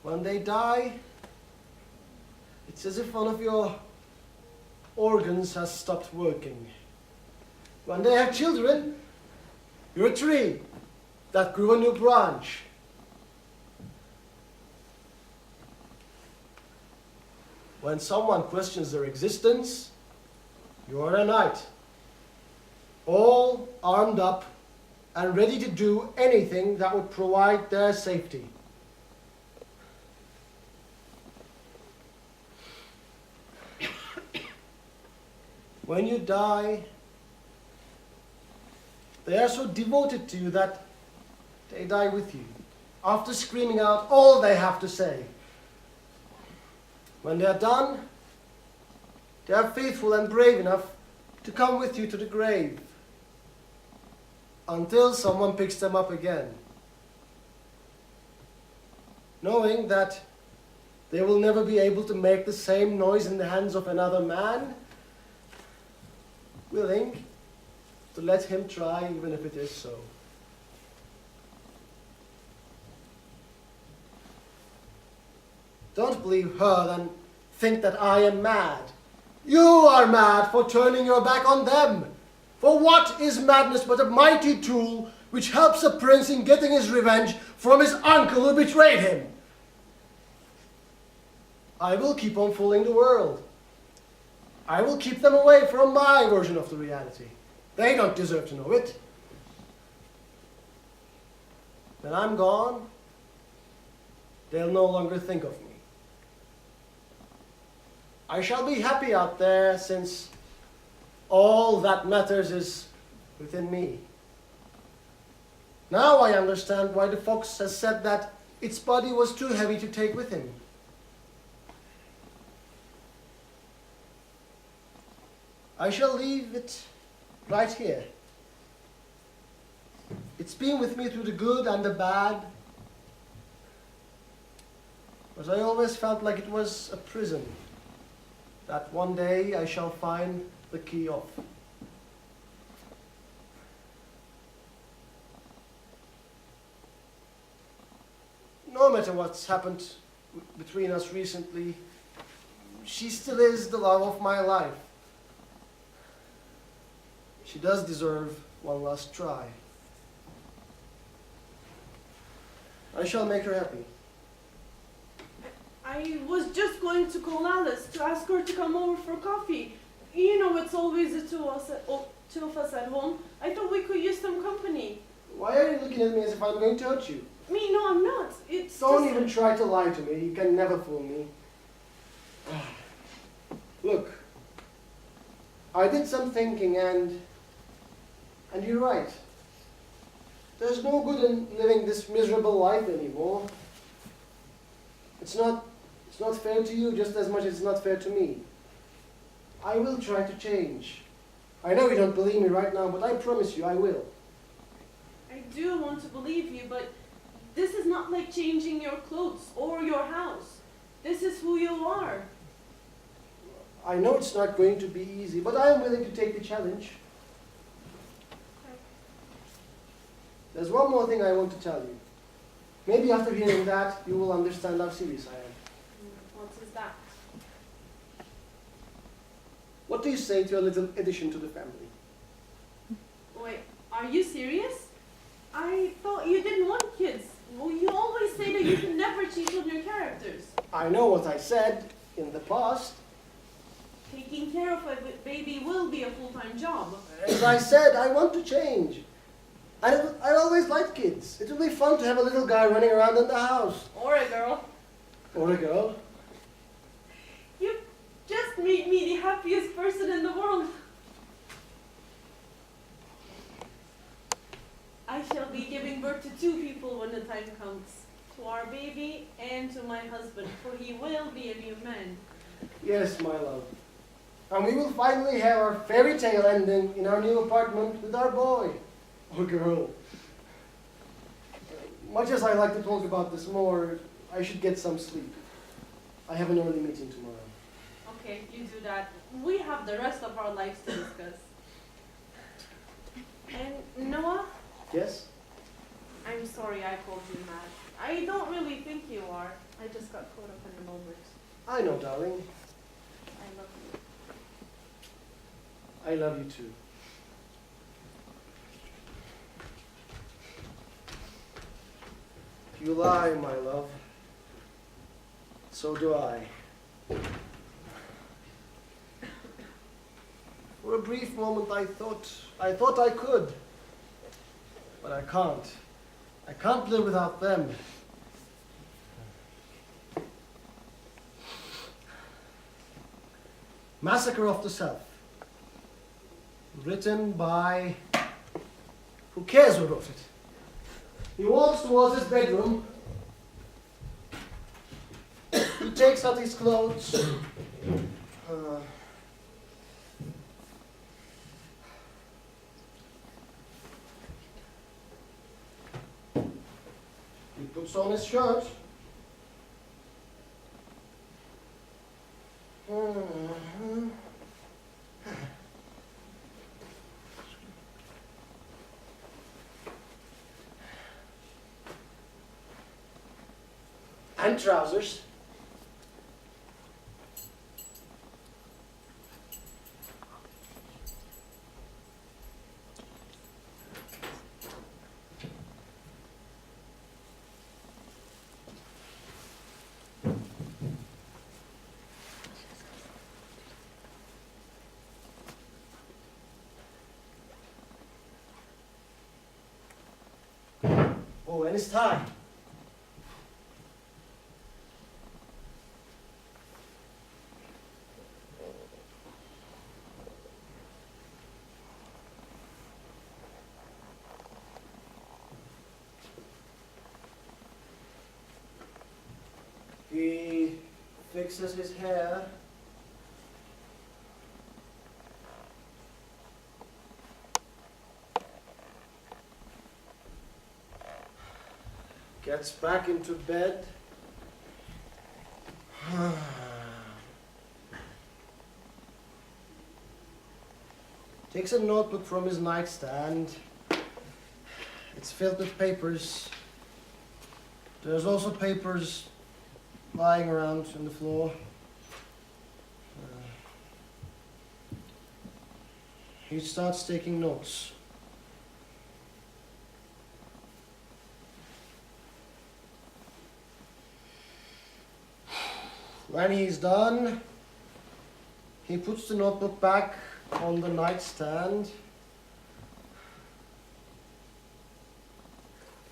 When they die, it's as if one of your organs has stopped working. When they have children, you're a tree that grew a new branch. When someone questions their existence, you are a knight, all armed up and ready to do anything that would provide their safety. When you die, they are so devoted to you that they die with you, after screaming out all they have to say. When they are done, they are faithful and brave enough to come with you to the grave, until someone picks them up again, knowing that they will never be able to make the same noise in the hands of another man, willing to let him try, even if it is so. Don't believe her and think that I am mad. You are mad for turning your back on them. For what is madness but a mighty tool which helps a prince in getting his revenge from his uncle who betrayed him? I will keep on fooling the world. I will keep them away from my version of the reality. They don't deserve to know it. When I'm gone, they'll no longer think of me. I shall be happy out there, since all that matters is within me. Now I understand why the fox has said that its body was too heavy to take with him. I shall leave it right here. It's been with me through the good and the bad, Because I always felt like it was a prison that one day I shall find the key of. No matter what's happened between us recently, she still is the love of my life. She does deserve one last try. I shall make her happy. I was just going to call Alice to ask her to come over for coffee. You know, it's always the two of us at home. I thought we could use some company. Why are you looking at me as if I'm going to hurt you? Me? No, I'm not. It's Don't just... even try to lie to me. You can never fool me. Look, I did some thinking and you're right. There's no good in living this miserable life anymore. It's not fair to you just as much as it's not fair to me. I will try to change. I know you don't believe me right now, but I promise you I will. I do want to believe you, but this is not like changing your clothes or your house. This is who you are. I know it's not going to be easy, but I am willing to take the challenge. There's one more thing I want to tell you. Maybe after hearing that, you will understand how serious I am. What is that? What do you say to a little addition to the family? Wait, are you serious? I thought you didn't want kids. Well, you always say that you can never cheat on your characters. I know what I said in the past. Taking care of a baby will be a full-time job. As I said, I want to change. I always liked kids. It will be fun to have a little guy running around in the house. Or a girl. Or a girl. You just made me the happiest person in the world. I shall be giving birth to 2 people when the time comes. To our baby and to my husband, for he will be a new man. Yes, my love. And we will finally have our fairy tale ending in our new apartment with our boy. Or girl. Much as I like to talk about this more, I should get some sleep. I have an early meeting tomorrow. Okay, you do that. We have the rest of our lives to discuss. And Noah, Yes? I'm sorry I called you mad. I don't really think you are. I just got caught up in the moment. I know, darling. I love you. I love you too. You lie, my love. So do I. For a brief moment I thought I could. But I can't. I can't live without them. Massacre of the Self. Written by... Who cares who wrote it? He walks towards his bedroom. He takes out his clothes. He puts on his shirt. And trousers. Oh, and his tie. He fixes his hair. Gets back into bed. Takes a notebook from his nightstand. It's filled with papers. There's also papers lying around on the floor. He starts taking notes. When he's done, he puts the notebook back on the nightstand.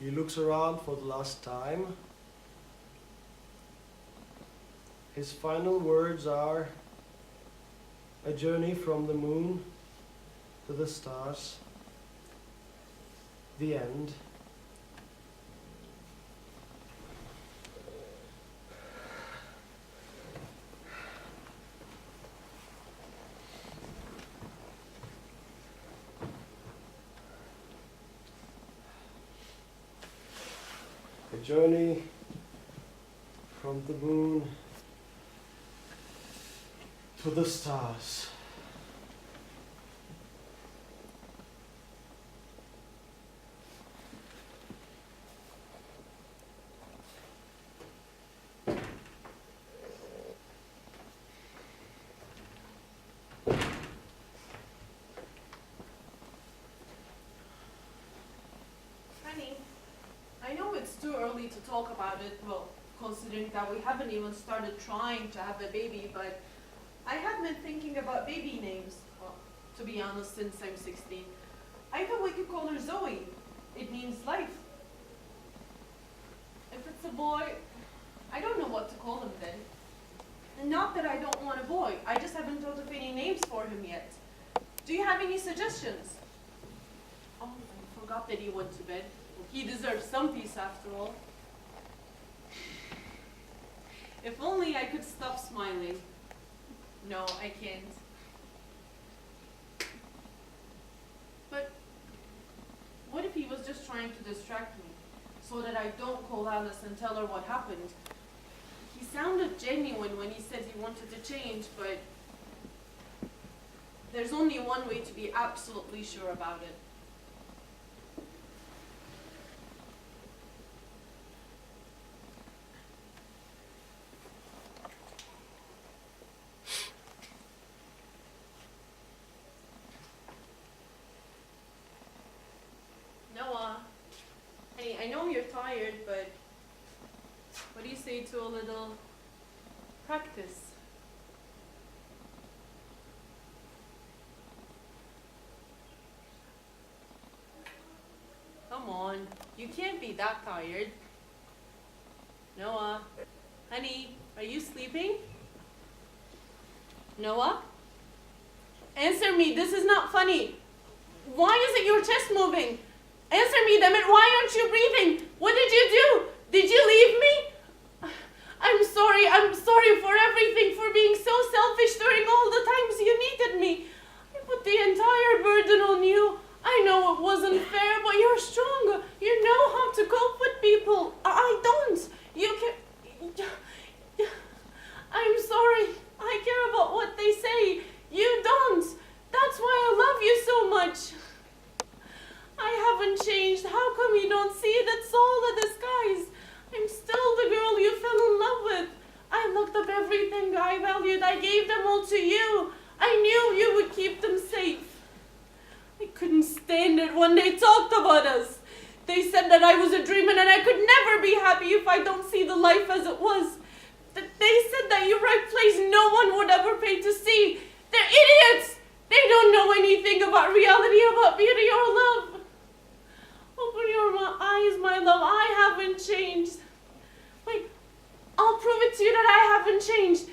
He looks around for the last time. His final words are, "A journey from the moon to the stars. The end." A journey from the moon to the stars. Honey, I know it's too early to talk about it, well, considering that we haven't even started trying to have a baby, but I have been thinking about baby names. Well, to be honest, since I'm 16. I thought we could call her Zoe. It means life. If it's a boy, I don't know what to call him then. Not that I don't want a boy, I just haven't thought of any names for him yet. Do you have any suggestions? Oh, I forgot that he went to bed. Well, he deserves some peace after all. If only I could stop smiling. No, I can't. But what if he was just trying to distract me so that I don't call Alice and tell her what happened? He sounded genuine when he said he wanted to change, but there's only one way to be absolutely sure about it. Noah, honey, I know you're tired, but what do you say to a little practice? Come on, you can't be that tired. Noah, honey, are you sleeping? Noah? Answer me, this is not funny. Why isn't your chest moving? Answer me, damn it, why aren't you breathing? What did you do? Did you leave me? I'm sorry for everything, for being so selfish during all the times you needed me. I put the entire burden on you. I know it wasn't fair, but you're strong. You know how to cope with people. I don't. You can... I'm sorry. I care about what they say. You don't. That's why I love you so much. I haven't changed. How come you don't see it? It's all a disguise. I'm still the girl you fell in love with. I looked up everything I valued. I gave them all to you. I knew you would keep them safe. I couldn't stand it when they talked about us. They said that I was a dreamer and I could never be happy if I don't see the life as it was. They said that you write plays no one would ever pay to see. They're idiots. They don't know anything about reality, about beauty or love. Open your eyes, my love. I haven't changed. Wait, I'll prove it to you that I haven't changed.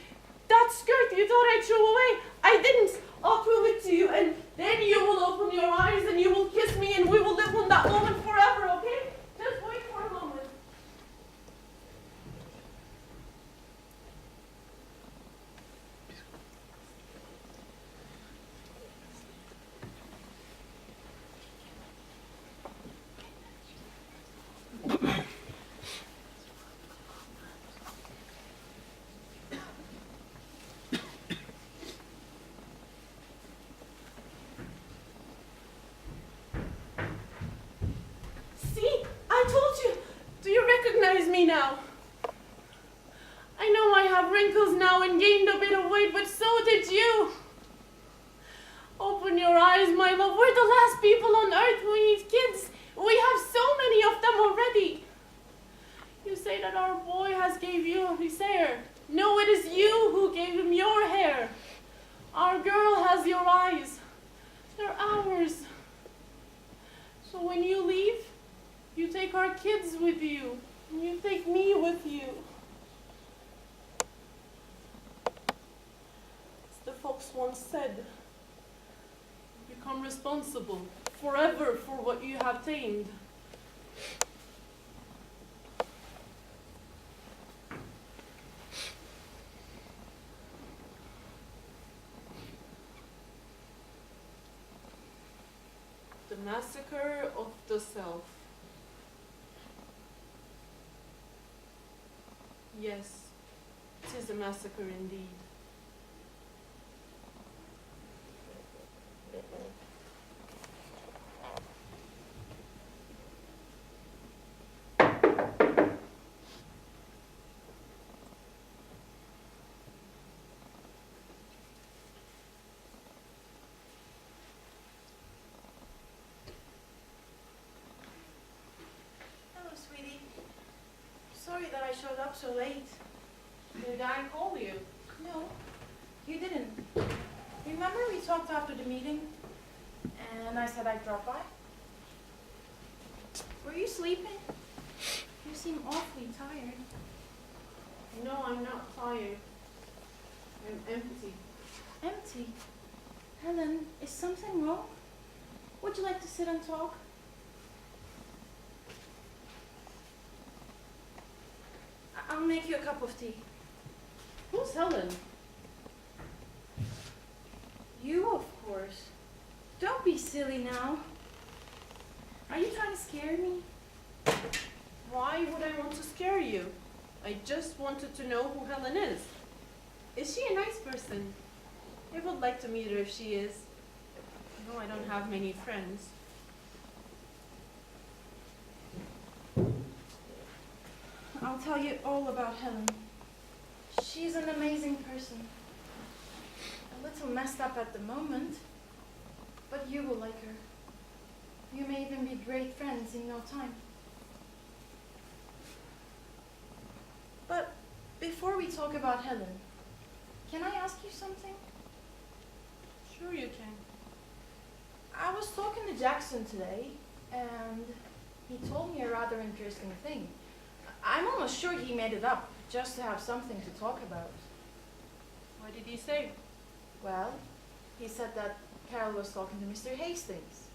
That skirt you thought I threw away, I didn't. I'll prove it to you, and then you will open your eyes and you will kiss me and we will live on that moment forever, okay? Just wait for a moment. recognize me now. I know I have wrinkles now and gained a bit of weight, but so did you. Open your eyes, my love. We're the last people on earth who need kids. We have so many of them already. You say that our boy has gave you his hair. No, it is you who gave him your hair. Our girl has your eyes. They're ours. So when you leave, you take our kids with you. And you take me with you. As the folks once said, become responsible forever for what you have tamed. The massacre of the self. Yes, it is a massacre indeed. Sweetie. Sorry that I showed up so late. Did I call you? No, you didn't. Remember we talked after the meeting? And I said I'd drop by? Were you sleeping? You seem awfully tired. No, I'm not tired. I'm empty. Empty? Helen, is something wrong? Would you like to sit and talk? I'll make you a cup of tea. Who's Helen? You, of course. Don't be silly now. Are you trying to scare me? Why would I want to scare you? I just wanted to know who Helen is. Is she a nice person? I would like to meet her if she is. No, I don't have many friends. I'll tell you all about Helen. She's an amazing person. A little messed up at the moment, but you will like her. You may even be great friends in no time. But before we talk about Helen, can I ask you something? Sure you can. I was talking to Jackson today, and he told me a rather interesting thing. I'm almost sure he made it up just to have something to talk about. What did he say? Well, he said that Carol was talking to Mr. Hastings,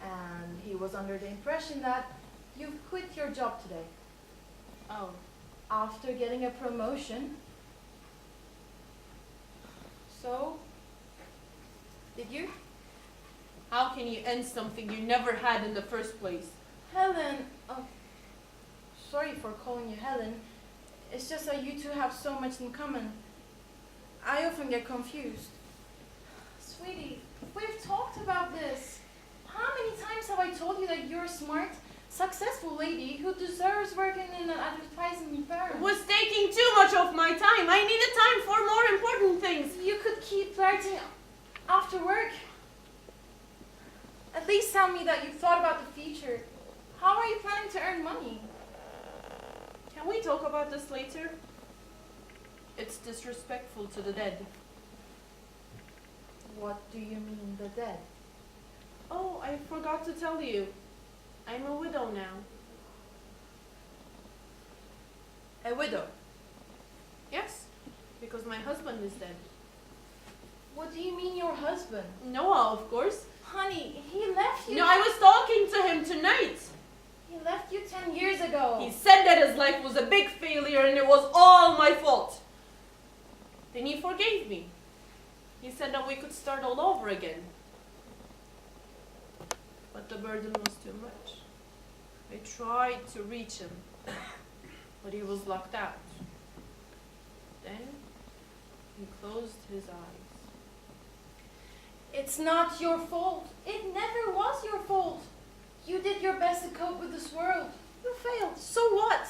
and he was under the impression that you've quit your job today Oh, after getting a promotion. So, did you? how can you end something you never had in the first place? Helen, oh, sorry for calling you Helen. It's just that you two have so much in common. I often get confused. Sweetie, we've talked about this. How many times have I told you that you're a smart, successful lady who deserves working in an advertising firm? It was taking too much of my time. I needed time for more important things. You could keep writing after work. At least tell me that you've thought about the future. How are you planning to earn money? Can we talk about this later? It's disrespectful to the dead. What do you mean, the dead? Oh, I forgot to tell you. I'm a widow now. A widow. Yes, because my husband is dead. What do you mean, your husband? Noah, of course. Honey, he left you. No, I was talking to him tonight. He left you 10 years ago. He said that his life was a big failure and it was all my fault. Then he forgave me. He said that we could start all over again. But the burden was too much. I tried to reach him, but he was locked out. Then he closed his eyes. It's not your fault. It never was your fault. You did your best to cope with this world. You failed. So what?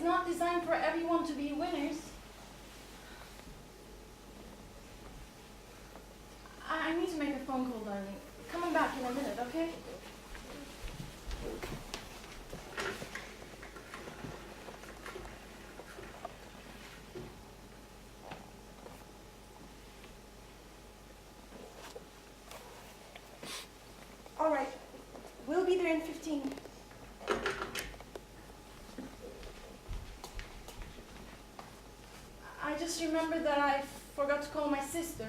is not designed for everyone to be winners. I need to make a phone call, darling. Coming back in a minute, okay? All right. We'll be there in 15. I just remembered that I forgot to call my sister.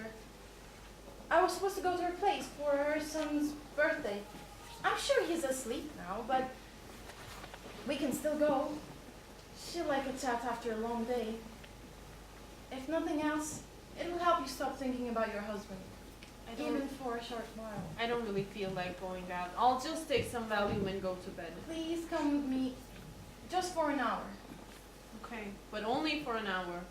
I was supposed to go to her place for her son's birthday. I'm sure he's asleep now, but we can still go. She'll like a chat after a long day. If nothing else, it will help you stop thinking about your husband, even for a short while. I don't really feel like going out. I'll just take some Valium and go to bed. Please come with me, just for an hour. Okay, but only for an hour.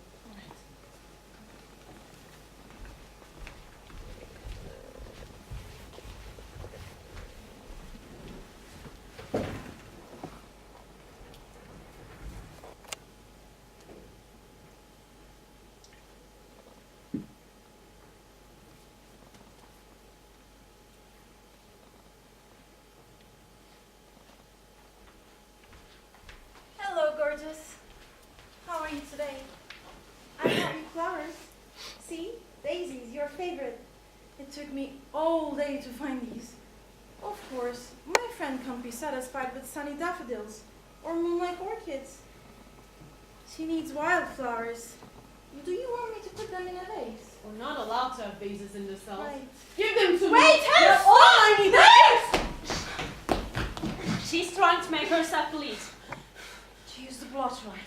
Hello, gorgeous. How are you today? I brought you flowers. See? Daisies, your favorite. It took me all day to find these. Of course, my friend can't be satisfied with sunny daffodils or moonlight orchids. She needs wildflowers. Do you want me to put them in a vase? We're not allowed to have vases in this house. Right. Give them to me! Wait, Helen, They're all I stop! need. She's trying to make herself elite. To use the playwright.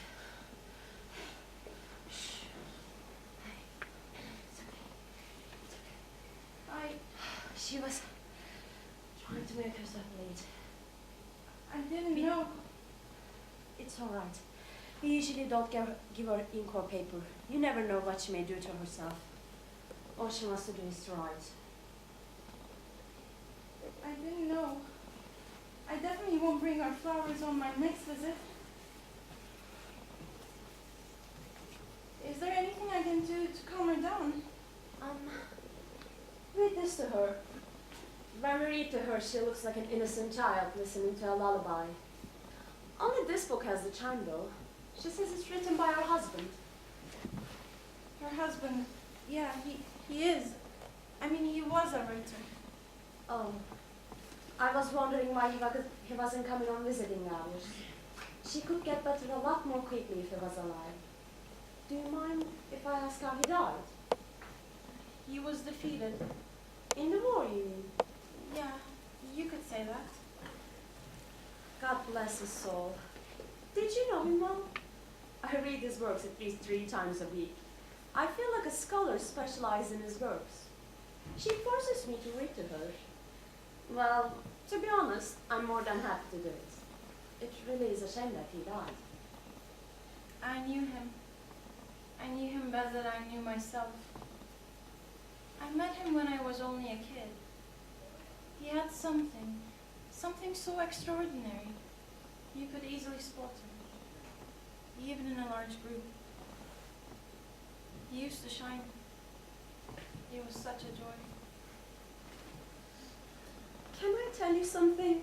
She was trying to make herself late. I didn't know. It's all right. We usually don't give her ink or paper. You never know what she may do to herself. All she wants to do is to write. I didn't know. I definitely won't bring our flowers on my next visit. Is there anything I can do to calm her down? Read this to her. When we read to her, she looks like an innocent child listening to a lullaby. Only this book has the chime, though. She says it's written by her husband. Her husband, yeah, he is. I mean, he was a writer. Oh, I was wondering why he wasn't coming on visiting hours. She could get better a lot more quickly if he was alive. Do you mind if I ask how he died? He was defeated. In the war, you mean? Yeah, you could say that. God bless his soul. Did you know him well? I read his works at least 3 times a week. I feel like a scholar specialized in his works. She forces me to read to her. Well, to be honest, I'm more than happy to do it. It really is a shame that he died. I knew him. I knew him better than I knew myself. I met him when I was only a kid. He had something so extraordinary. You could easily spot him, even in a large group. He used to shine. He was such a joy. Can I tell you something?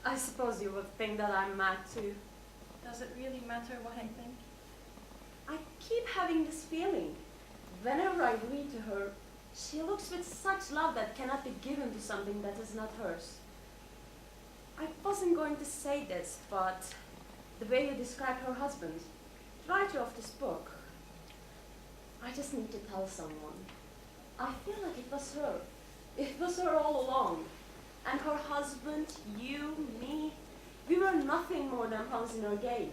I suppose you would think that I'm mad too. Does it really matter what I think? I keep having this feeling. Whenever I read to her, she looks with such love that cannot be given to something that is not hers. I wasn't going to say this, but the way you describe her husband, the writer of this book, I just need to tell someone. I feel like it was her. It was her all along. And her husband, you, me, we were nothing more than pawns in her game.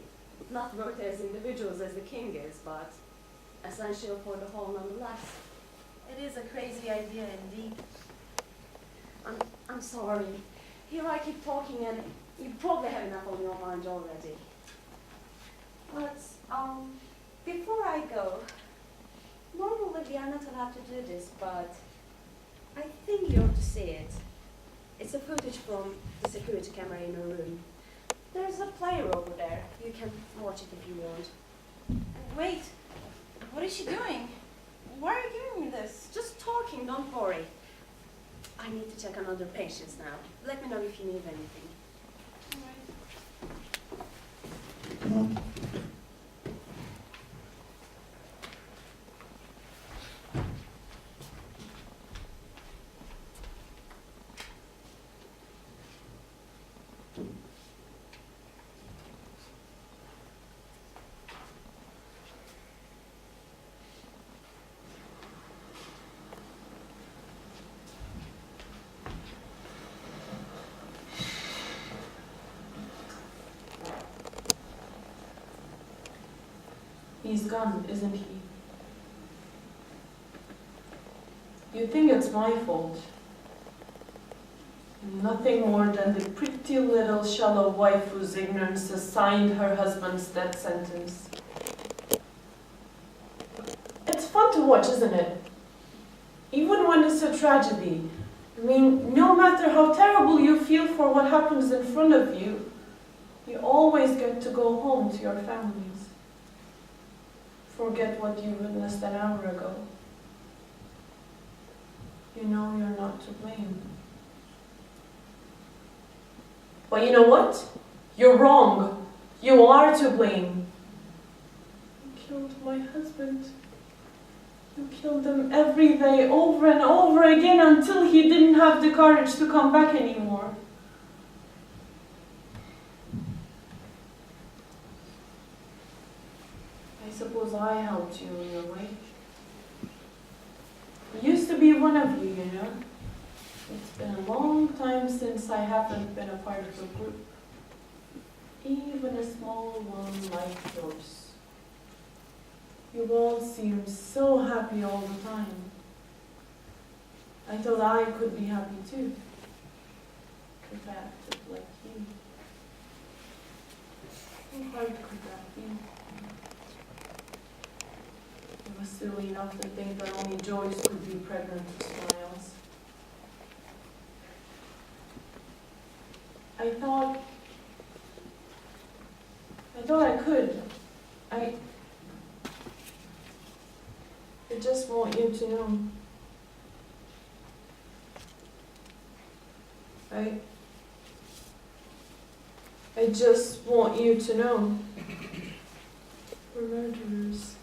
Not worth as individuals as the king is, but essential for the whole nonetheless. It is a crazy idea indeed. I'm sorry. Here I keep talking and you probably have enough on your mind already. But, before I go, normally we are not allowed to do this, but I think you ought to see it. It's a footage from the security camera in her room. There's a player over there. You can watch it if you want. Wait, what is she doing? Why are you giving me this? Just talking, don't worry. I need to check on other patients now. Let me know if you need anything. He's gone, isn't he? You think it's my fault. Nothing more than the pretty little shallow wife whose ignorance has signed her husband's death sentence. It's fun to watch, isn't it? Even when it's a tragedy. I mean, no matter how terrible you feel for what happens in front of you, you always get to go home to your families. Forget what you witnessed an hour ago. You know you're not to blame. But you know what? You're wrong. You are to blame. You killed my husband. You killed him every day, over and over again, until he didn't have the courage to come back anymore. I suppose I helped you in your way. I used to be one of you, you know. It's been a long time since I haven't been a part of a group. Even a small one like yours. You all seem so happy all the time. I thought I could be happy too. If I acted like you. How hard could that be? I was silly enough to think that only Joyce could be pregnant with smiles. I thought I could. I just want you to know. I just want you to know. We're murderers.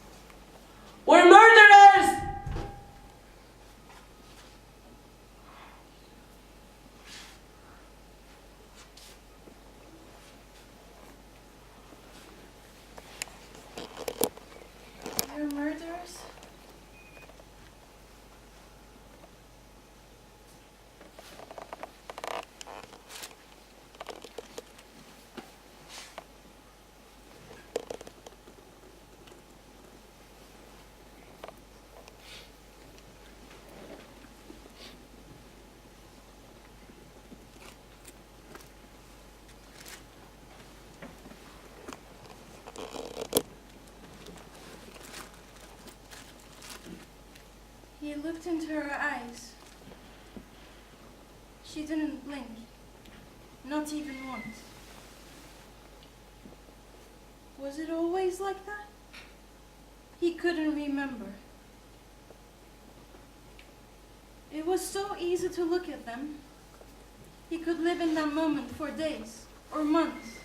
We're murderers! You're murderers? He looked into her eyes. She didn't blink, not even once. Was it always like that? He couldn't remember. It was so easy to look at them. He could live in that moment for days or months.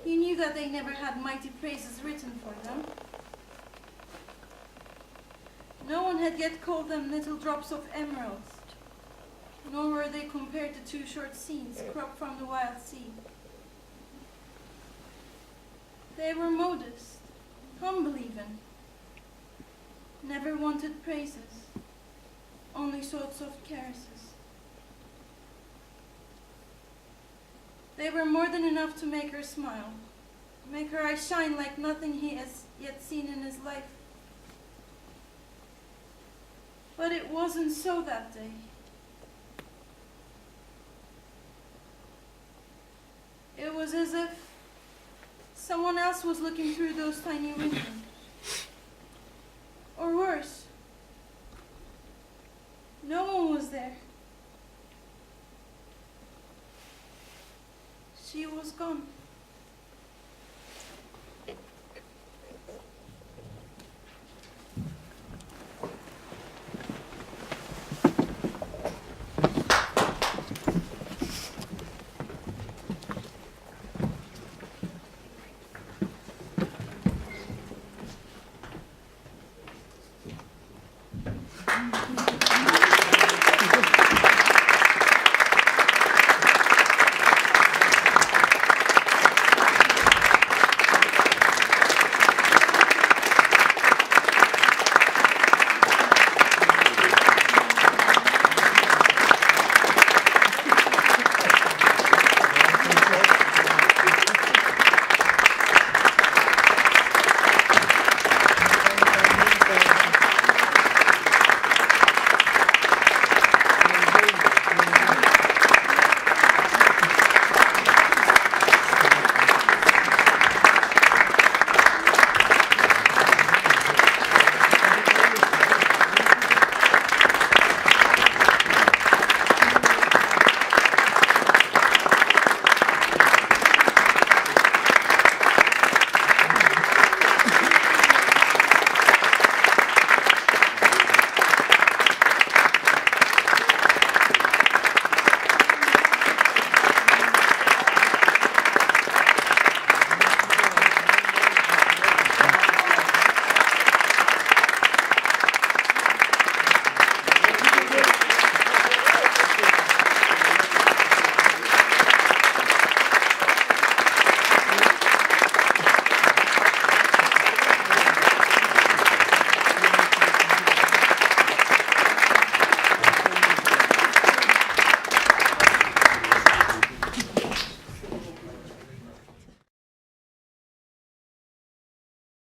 He knew that they never had mighty praises written for them. No one had yet called them little drops of emeralds, nor were they compared to two short scenes cropped from the wild sea. They were modest, humble even, never wanted praises, only sought soft caresses. They were more than enough to make her smile, make her eyes shine like nothing he has yet seen in his life. But it wasn't so that day. It was as if someone else was looking through those tiny windows. Or worse, no one was there. She gone.